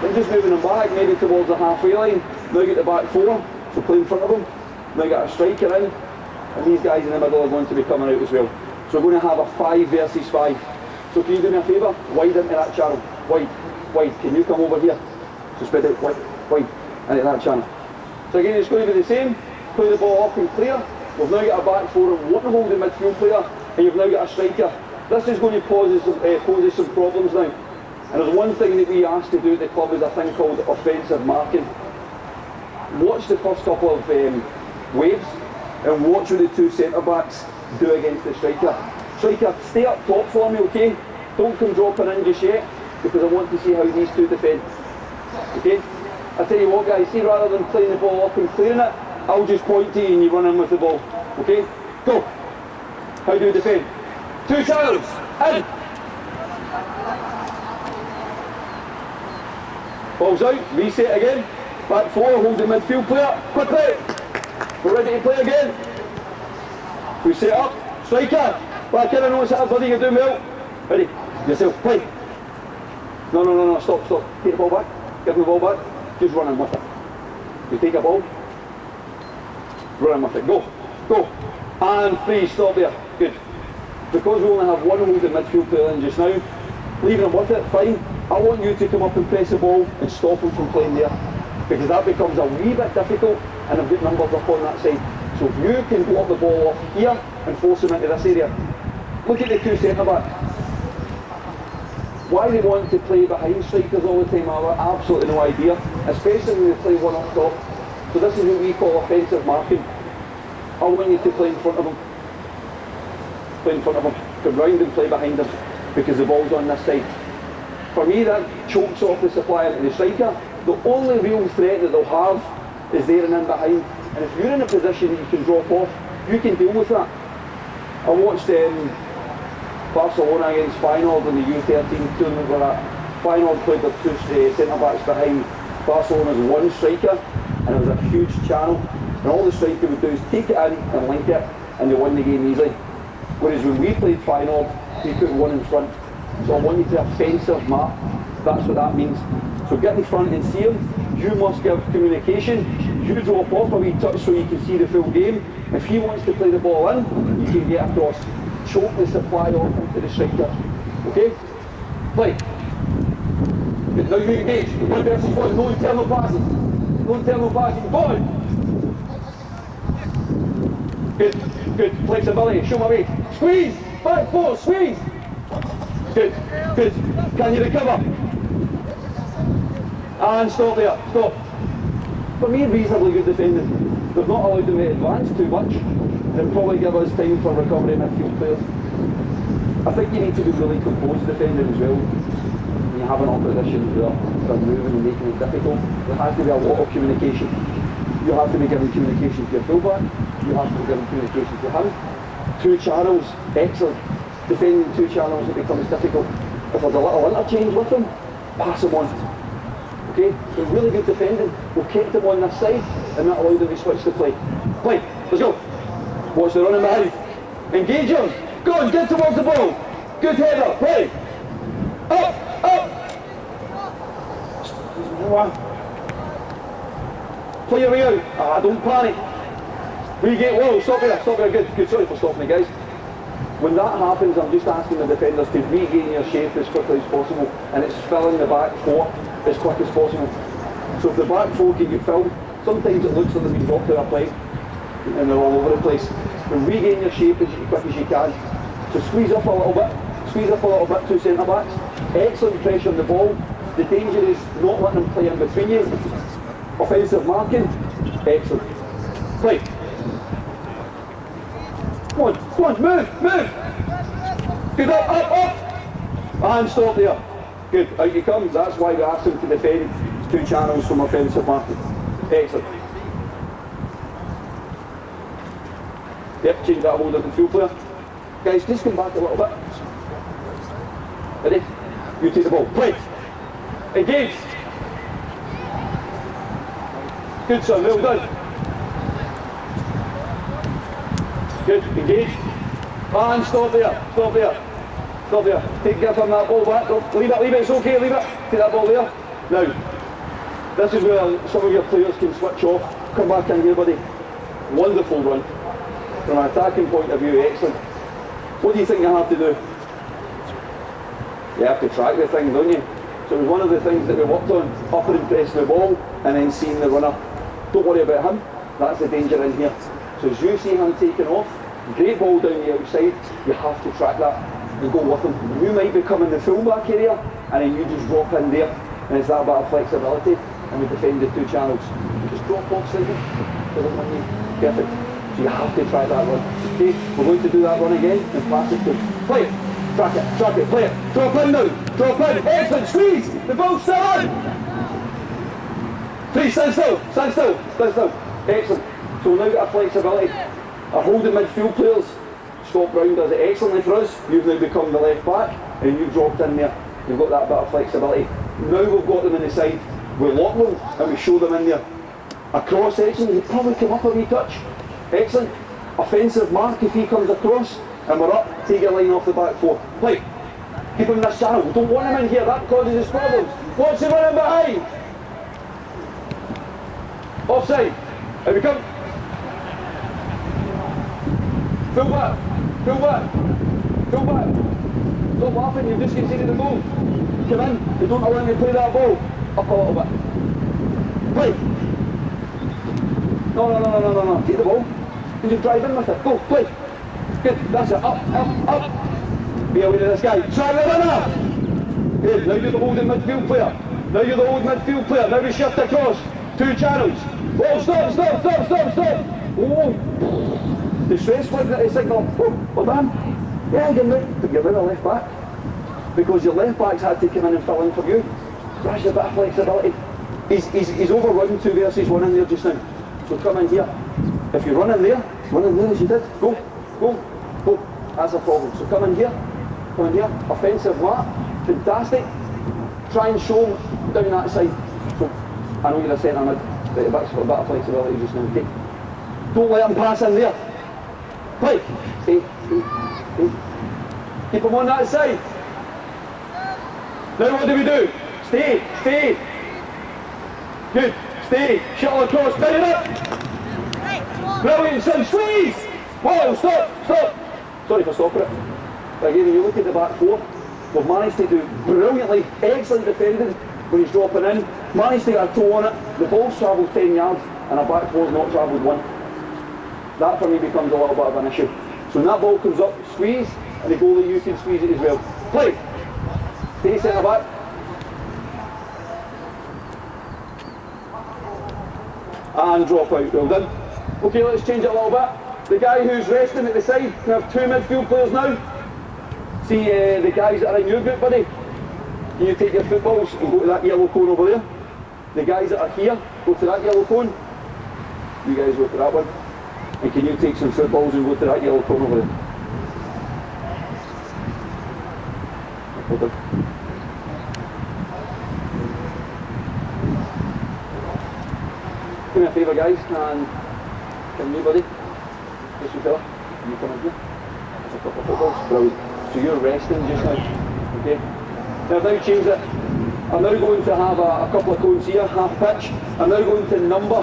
I'm just moving them back, maybe towards the halfway line. Now get the back four, so play in front of them. Now get a striker in, and these guys in the middle are going to be coming out as well. So we're going to have a 5 versus 5. So can you do me a favour? Wide into that channel. Wide, wide. Can you come over here? So spread out, wide, wide, into that channel. So again, it's going to be the same. Play the ball up and clear. We've now got a back four and one holding midfield player, and you've now got a striker. This is going to pose some problems now. And there's one thing that we asked to do at the club is a thing called offensive marking. Watch the first couple of waves and watch what the two centre-backs do against the striker. Striker, stay up top for me, okay? Don't come dropping in just yet, because I want to see how these two defend. Okay? I tell you what guys, see, rather than playing the ball up and clearing it, I'll just point to you and you run in with the ball. Okay? Go! How do you defend? Two channels! In! Ball's out, reset again. Back four, hold the midfield player. Quickly! We're ready to play again. We set up. Striker! Back in, I know what's happening, buddy, you're doing well. Ready? Yourself, play. No, stop. Take the ball back. Give him the ball back. Just run in with it. You take a ball. Run in with it. Go. And free, stop there. Good. Because we only have one holding midfield player in just now, leaving him with it, fine. I want you to come up and press the ball and stop him from playing there, because that becomes a wee bit difficult, and I've got numbers up on that side. So if you can block the ball off here and force him into this area. Look at the two centre-backs. Why they want to play behind strikers all the time, I've absolutely no idea, especially when they play one up top. So this is what we call offensive marking. I want you to play in front of them. Play in front of them. Come round and play behind them, because the ball's on this side. For me, that chokes off the supply into the striker. The only real threat that they'll have is there and in behind. And if you're in a position that you can drop off, you can deal with that. I watched Barcelona against Feyenoord in the U13 tournament where Feyenoord played their two centre-backs behind Barcelona's one striker, and it was a huge channel, and all the striker would do is take it in and link it, and they won the game easily. Whereas when we played Feyenoord, they put one in front. So I want you to offensive mark, that's what that means. So get in front and see him, you must give communication, you drop off a wee touch so you can see the full game. If he wants to play the ball in, you can get across. Choke the supply off into the striker. Okay? Play. Good. Now you engage. One versus one. No internal passing. No internal passing. Ball. Good. Good. Flexibility. Show my way. Squeeze. Back four. Squeeze. Good. Good. Can you recover? And stop there. Stop. For me, reasonably good defending. They've not allowed them to advance too much. They'll probably give us time for recovery midfield players. I think you need to be really composed defending as well. When you have an opposition who are moving and making it difficult, there has to be a lot of communication. You have to be giving communication to your fullback, you have to be giving communication to him. Two channels, excellent. Defending two channels, it becomes difficult. If there's a little interchange with them, pass them on. Okay, so really good defending. We've kept them on this side and that allowed them to switch the play. Play, let's go. Watch the running behind. Engage him. Go on, get towards the ball. Good header, play. Up, up. Play your way out. Don't panic. Regain, whoa, stop there, good, good, sorry for stopping it guys. When that happens, I'm just asking the defenders to regain your shape as quickly as possible, and it's filling the back four as quick as possible. So if the back four can get filled, sometimes it looks like they've been dropped to a plate, and they're all over the place. But regain your shape as quick as you can. So squeeze up a little bit, two centre backs. Excellent pressure on the ball. The danger is not letting them play in between you. Offensive marking, excellent. Play. Come on, move. Good, up. And stop there. Good, out you come. That's why we asked him to defend two channels from offensive marking. Excellent. Yep, change that hold of the field player. Guys, just come back a little bit. Ready? You take the ball. Play. Engage. Good son, well done. Good, engage. And stop there. Give him that ball back. Leave it, it's okay, leave it. Take that ball there. Now, this is where some of your players can switch off. Come back in here, buddy. Wonderful run. From an attacking point of view, excellent. What do you think you have to do? You have to track the thing, don't you? So it was one of the things that we worked on, upper and pressing the ball, and then seeing the runner. Don't worry about him, that's the danger in here. So as you see him taking off, great ball down the outside, you have to track that and go with him. You might become in the full-back area, and then you just drop in there, and it's that bit of flexibility, and we defend the two channels. You just drop off slightly, perfect. So you have to try that run. Okay, we're going to do that run again and pass it to play it, track it, play it, drop in now, excellent, squeeze, the ball's still on. Please stand still, excellent. So we've now got a flexibility. Our holding midfield players, Scott Brown does it excellently for us. You've now become the left back and you've dropped in there. You've got that bit of flexibility. Now we've got them in the side, we lock them and we show them in there. A cross section, you probably come up a wee touch. Excellent. Offensive mark if he comes across, and we're up. Take your line off the back four. Play. Keep him in this channel. We don't want him in here. That causes us problems. Watch him running behind. Offside. Here we come. Full back. Stop laughing. You've just conceded the goal. Come in. They don't allow me to play that ball. Up a little bit. Play. No. Take the ball. And just drive in with it. Go, play. Good, that's it. Up. Be aware of this guy. Try the runner. Good, now you're the holding midfield player. Now we shift across. Two channels. Oh, stop. Oh. The stress signal. Oh, well done. Yeah, you're in the left back. Because your left backs had to come in and fill in for you. That's a bit of flexibility. He's overrun 2 versus 1 in there just now. So come in here. If you run in there as you did, go. That's a problem. So come in here, Come in here, offensive mark, fantastic. Try and show him down that side. So, I know you're a centre mid, but a bit of flexibility just now, okay? Don't let him pass in there. Play. Stay. Keep him on that side. Now what do we do? Stay. Good. Stay. Shuttle across. Turn it up. Brilliant, son. Squeeze. Whoa, stop. Sorry for stopping it. But again, you look at the back four, we've managed to do brilliantly, excellent defending when he's dropping in, managed to get a toe on it, the ball's travelled 10 yards and our back four's not travelled 1. That for me becomes a little bit of an issue. So when that ball comes up, squeeze, and the goalie, you can squeeze it as well. Play! Stay centre back. And drop out, well done. Okay, let's change it a little bit. The guy who's resting at the side can have 2 midfield players now. See the guys that are in your group, buddy. Can you take your footballs and go to that yellow cone over there? The guys that are here, go to that yellow cone. You guys go to that one. And can you take some footballs and go to that yellow cone over there? Hold on. Do me a favour, guys, and can you, buddy? This you fella, can you come in here? That's a couple of footballs. Brilliant. So you're resting just now, okay? Now I've now changed it. I'm now going to have a couple of cones here, half pitch. I'm now going to number.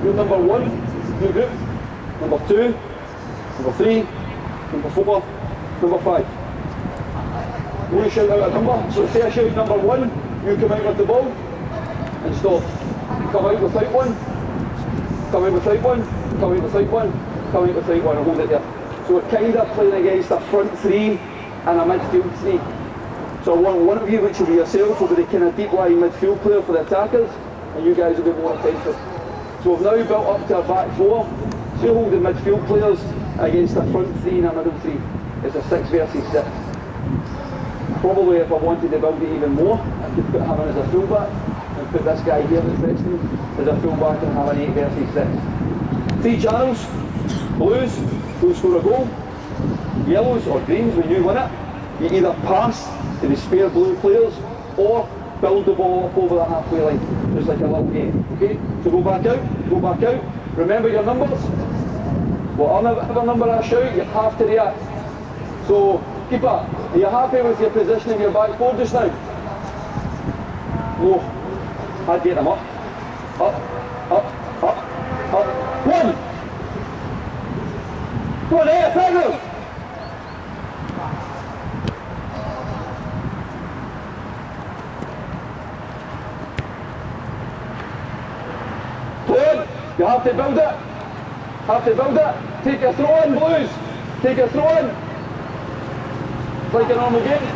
You're number 1, your group. Number 2, number 3, number 4, number 5. I'm going to shout out a number. So say I shout number 1, you come out with the ball and stop. Come out without one, come out without one, come out without one, come out without one, and hold it there. So we're kind of playing against a front 3 and a midfield 3. So I want one of you, which will be yourself, will be the kind of deep lying midfield player for the attackers, and you guys will be more offensive. So we've now built up to our back 4, so holding midfield players against a front 3 and a middle 3. It's a 6 versus 6. Probably if I wanted to build it even more, I could put him in as a fullback, and put this guy here that's resting as a fullback and have an 8 versus 6. 3 channels, blues, who score a goal, yellows or greens when you win it. You either pass to the spare blue players or build the ball up over the halfway line, just like a little game, okay? So go back out, remember your numbers. Whatever number I shout, you have to react. So, keeper, are you happy with your position in your back 4 just now? No. I'd get them up. Up. 1! Go on there, Pedro! You have to build it. Take your throw in, Blues. Take your throw in. Like a normal game.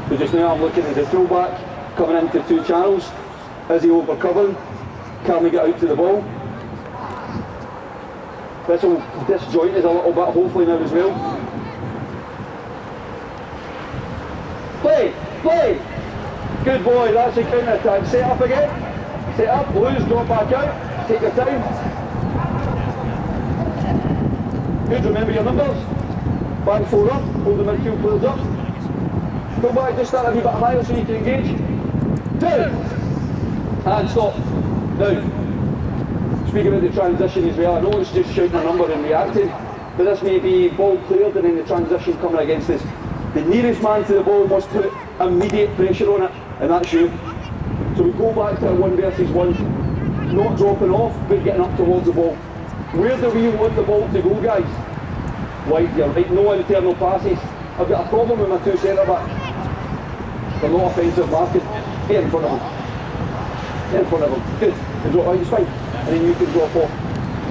So just now I'm looking at the throwback coming into 2 channels. Is he over covering? Can we get out to the ball? This will disjoint us a little bit, hopefully now as well. Play! Good boy, that's a counter attack. Set up again. Set up, Blues, drop back out. Take your time. Good, remember your numbers. Back 4 up, hold the midfield players up. Go back, just start a wee bit higher so you can engage. 2! And stop. Now, speaking about the transition as well, I know it's just shouting a number and reacting, but this may be ball cleared and then the transition coming against us. The nearest man to the ball must put immediate pressure on it, and that's you. So we go back to a 1 versus 1, not dropping off, but getting up towards the ball. Where do we want the ball to go, guys? Wide, you're right, no internal passes. I've got a problem with my 2 centre backs. They're not offensive marking. Get in front of them. Good. And drop out, it's fine. And then you can drop off.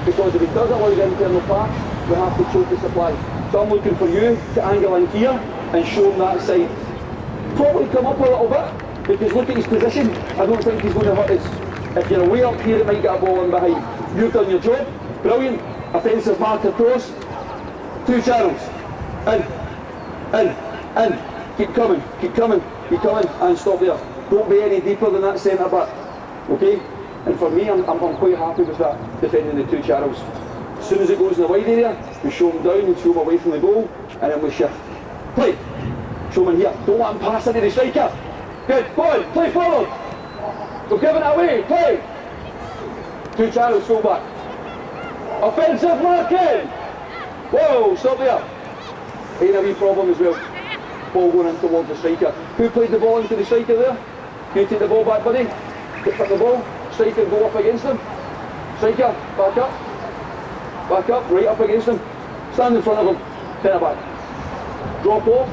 Because if he does allow the internal pass, we have to choke the supply. So I'm looking for you to angle in here and show him that side. Probably come up a little bit, because look at his position. I don't think he's going to hurt us. If you're way up here, it might get a ball in behind. You've done your job. Brilliant. Offensive mark across. 2 channels. In. Keep coming, and stop there. Don't be any deeper than that centre back. Okay? And for me, I'm quite happy with that, defending the 2 channels. As soon as it goes in the wide area, we show them down and show them away from the goal, and then we shift. Play. Showman here. Don't let him pass into the striker. Good. Go on. Play forward. We're giving it away. Play. Two channels, full back. Offensive marking. Whoa, stop there. Ain't a wee problem as well. Ball going in towards the striker. Who played the ball into the striker there? You take the ball back, buddy. Pick up the ball. Striker, go up against him. Striker, back up. Back up, right up against him. Stand in front of him. Turn it back. Drop off.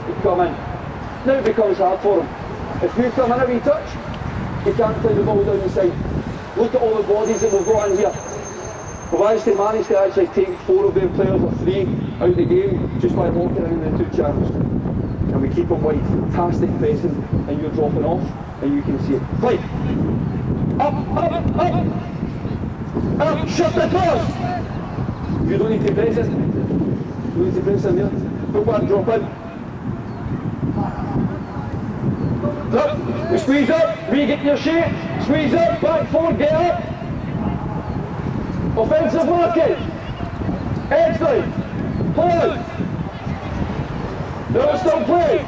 You come in. Now it becomes hard for him. If you come in a wee touch, you can't play the ball down the side. Look at all the bodies that we've got in here. We've actually managed to actually take 4 of their players or 3 out of the game just by walking in the 2 channels. And we keep them wide. Fantastic pressing, and you're dropping off, and you can see it. Play! Up, up, up! Up, shut the cross! You don't need to press it. You don't need to press in there. Put one, drop in. Up, we squeeze up, re-get your shape. Squeeze up, back forward, get up. Offensive marking. Excellent. Hold. No, still play.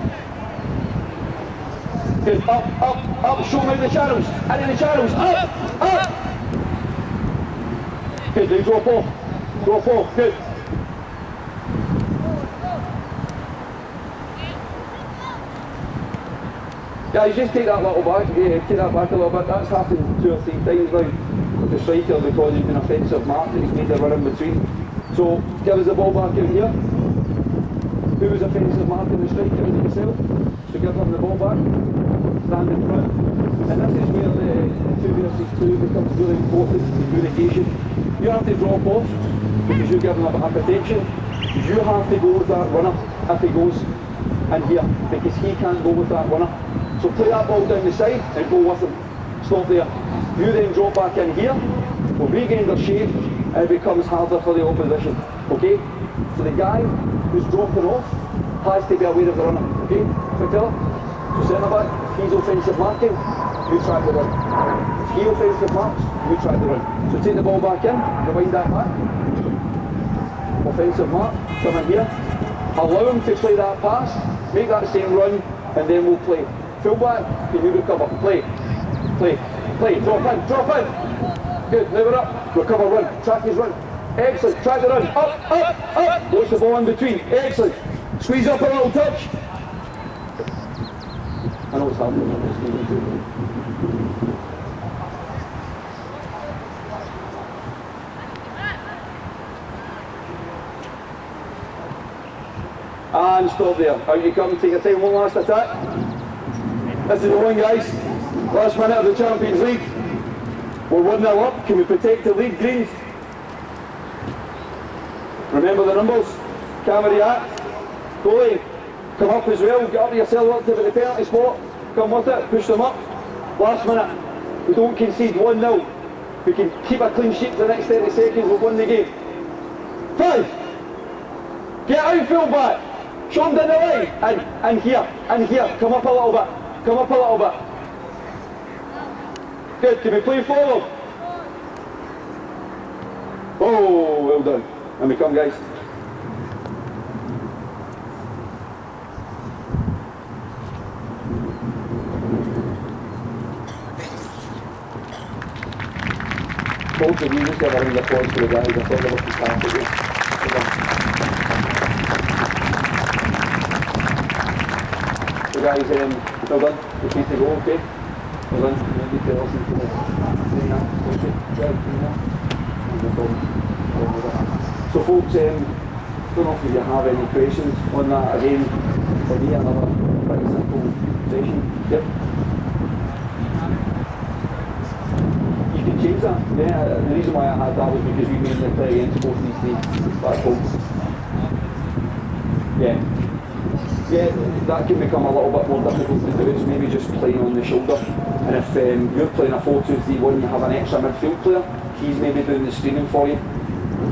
Good. Up, up, up. Show me the channels. And in the channels. Up, up. Good. They drop off. Drop off. Good. Guys, just take that little back. Yeah, take that back a little bit. That's happened 2 or 3 times now with the striker because he's been offensive marked and he's made a run in between. So give us the ball back out here. Who was offensive marking the striker? Was it yourself? So give him the ball back. Stand in front. And this is where the 2 versus 2 becomes really important, the communication. You have to drop off because you're giving him a bit of protection. You have to go with that runner if he goes in here because he can't go with that runner. So play that ball down the side and go with him. Stop there. You then drop back in here. We'll regain their shape and it becomes harder for the opposition. Okay? So the guy who's dropping off has to be aware of the runner. Okay? Quick so centre back, if he's offensive marking, you try the run. If he offensive marks, you try the run. So take the ball back in, rewind that back. Offensive mark, come in here. Allow him to play that pass, make that same run, and then we'll play. Full back, can you recover? Play, play, play, drop in. Good, never up, recover, run, track his run. Excellent, track the run, up, up, up. Watch the ball in between, excellent. Squeeze up a little touch. I know what's happening on this game too. And stop there. Out you come, take your time, one last attack. This is the one, guys. Last minute of the Champions League. We're 1-0 up. Can we protect the lead, Greens? Remember the numbers. Can't react. Goalie, come up as well. Get up yourself up to the penalty spot. Come with it. Push them up. Last minute. We don't concede 1-0. We can keep a clean sheet for the next 30 seconds. We'll win the game. 5. Get out, full back. Show them down the line. And here. And here. Come up a little bit. Come up a little bit. Good, can we play forward? Oh, well done. And we come, guys. Both of you just have a round of applause for the guys. I thought they were fantastic. The guys, well done. You're free to go, okay? Well done. You need to listen to the So folks, don't know if you have any questions on that. Again, for me, another pretty simple session. Yep. You can change that. Yeah, the reason why I had that was because we mainly play against both these teams. That's folks. Yeah. Yeah, that can become a little bit more difficult to do. It's maybe just playing on the shoulder. And if you're playing a 4-2-3-1, you have an extra midfield player, he's maybe doing the screening for you.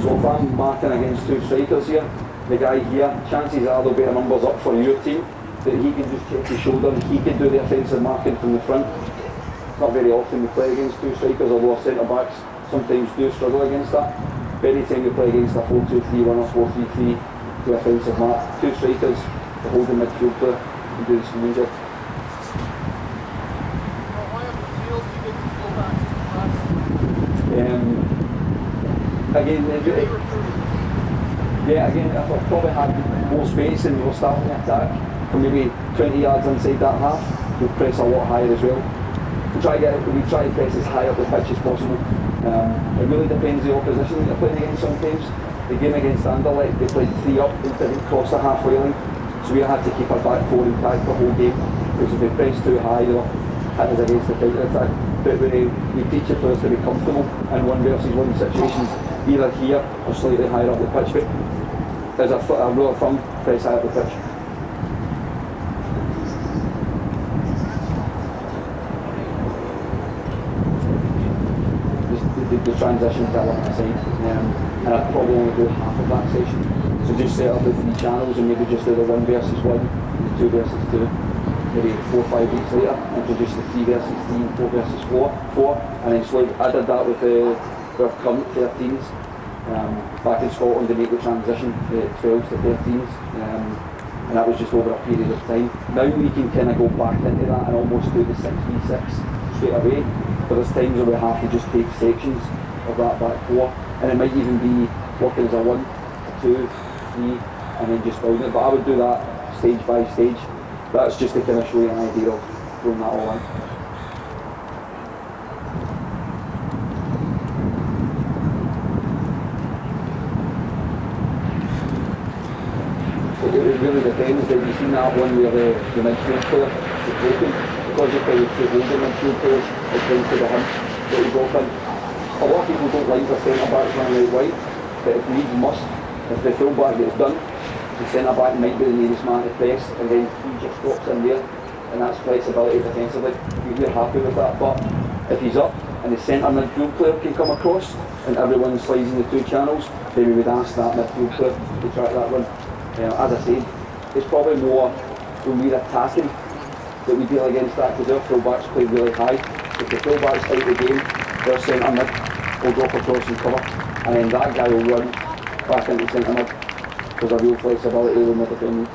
So if I'm marking against 2 strikers here, the guy here, chances are there'll be a numbers up for your team that he can just check his shoulder and he can do the offensive marking from the front. Not very often we play against 2 strikers, although our centre backs sometimes do struggle against that. But any time we play against a 4-2-3-1 or 4-3-3 to offensive mark, 2 strikers, the holding midfield player and do the swimming job. Again, if I probably had more space and we were starting the attack from maybe 20 yards inside that half, we'd press a lot higher as well. We try to press as high up the pitch as possible. It really depends on the opposition that you're playing against sometimes. The game against Anderlecht, they played 3 up, they didn't cross the halfway line, so we had to keep our back 4 intact the whole game, because if they pressed too high, they were hitting us against the counter attack. But we teach the players to be comfortable in 1 versus 1 situations, either here or slightly higher up the pitch. But as a rule of thumb, press high up the pitch. The transition to a left side, and I'd probably only do half of that session. So just set up the 3 channels and maybe just do the 1 versus 1, the 2 versus 2. Maybe 4 or 5 weeks later, introduce the 3 versus 3, 4 versus 4, and then slowly I did that with our current 13s. Back in Scotland, they make the transition 12s to 13s, and that was just over a period of time. Now we can kind of go back into that and almost do the 6v6 straight away, but there's times where we have to just take sections of that back 4, and it might even be working as a 1, 2, 3, and then just building it. But I would do that stage by stage. That's just to kind of show you an idea of throwing that all in. It really depends. That you've seen that one where the midfield player is broken, because you play with 2 holding midfield players, it tends to be him that you drop in. A lot of people don't like their centre backs running out wide, but if needs must, if the full back gets done, the centre back might be the nearest man to press, and then he just drops in there, and that's flexibility defensively. We're happy with that. But if he's up and the centre midfield player can come across and everyone slides in the 2 channels, then we would ask that midfield player to track that run. As I said, it's probably more when we're attacking that we deal against that, because our full backs play really high. If the full backs out the game, their centre mid will drop across and cover, and then that guy will run back into centre mid. There's a real flexibility when we're defending.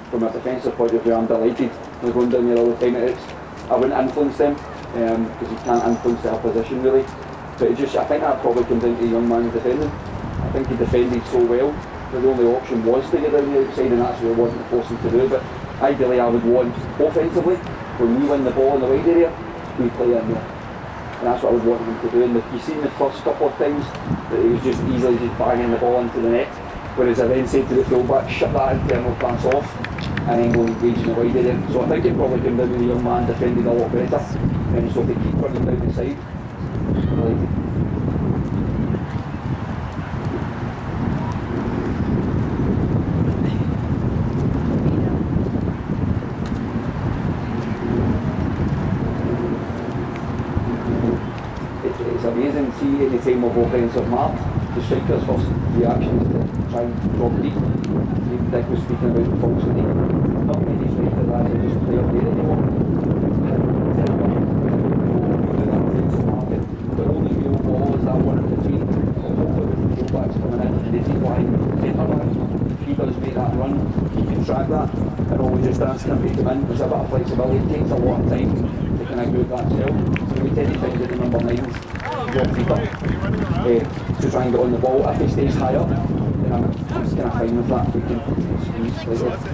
From a defensive point of view, I'm delighted. They're going down there all the time. I wouldn't influence them, because you can't influence their position really. But I think that probably comes down to the young man's defending. I think he defended so well that the only option was to get down the outside, and that's what I wasn't forced him to do. But ideally I would want, offensively, when we win the ball in the wide area, we play in there. And that's what I would want him to do. And you've seen the first couple of times that he was just easily just banging the ball into the net. Whereas I then said to the fullback, shut that internal pass off and then go and engage in the wide area. So I think it probably came down to the young man defended a lot better. And so if they keep running down the side, I like it. It's amazing to see any time of offensive mark. The striker's first reaction is to try and drop deep. Dick was speaking about the false deep. Not many strikers actually just play up there anymore. But only real ball is that one in between. Hopefully with the fullbacks coming in and they deep line centre back. If he does make that run, he can track that. And always just ask him to come in. There's a bit of flexibility. It takes a lot of time to kind of move that self. So we tend to find that the number 9s drop deeper. To try and get on the ball. If he stays high up, then I'm just kind of fine with that. We can squeeze slightly.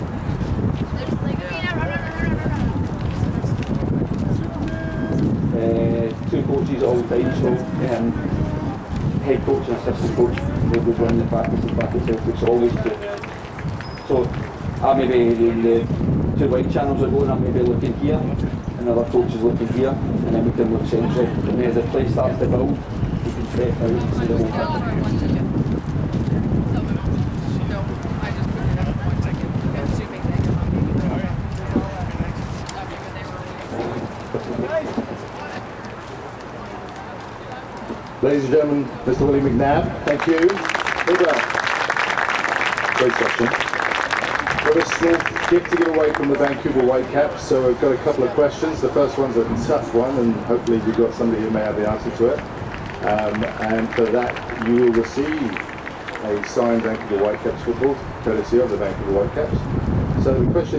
2 coaches all the time, so head coach and assistant coach, they would run the practices back at Celtic, so always 2. So I maybe the 2 wide channels are going, I'm maybe looking here, another coach is looking here, and then we can look central. And then as the play starts to build, you can step out and see the whole picture. Ladies and gentlemen, Mr. Willie McNabb, thank you. Big round. Great question. Got a small gift to give away from the Vancouver Whitecaps, so we've got a couple of questions. The first one's a tough one, and hopefully you've got somebody who may have the answer to it. And for that, you will receive a signed Vancouver Whitecaps football, courtesy of the Vancouver Whitecaps. So the question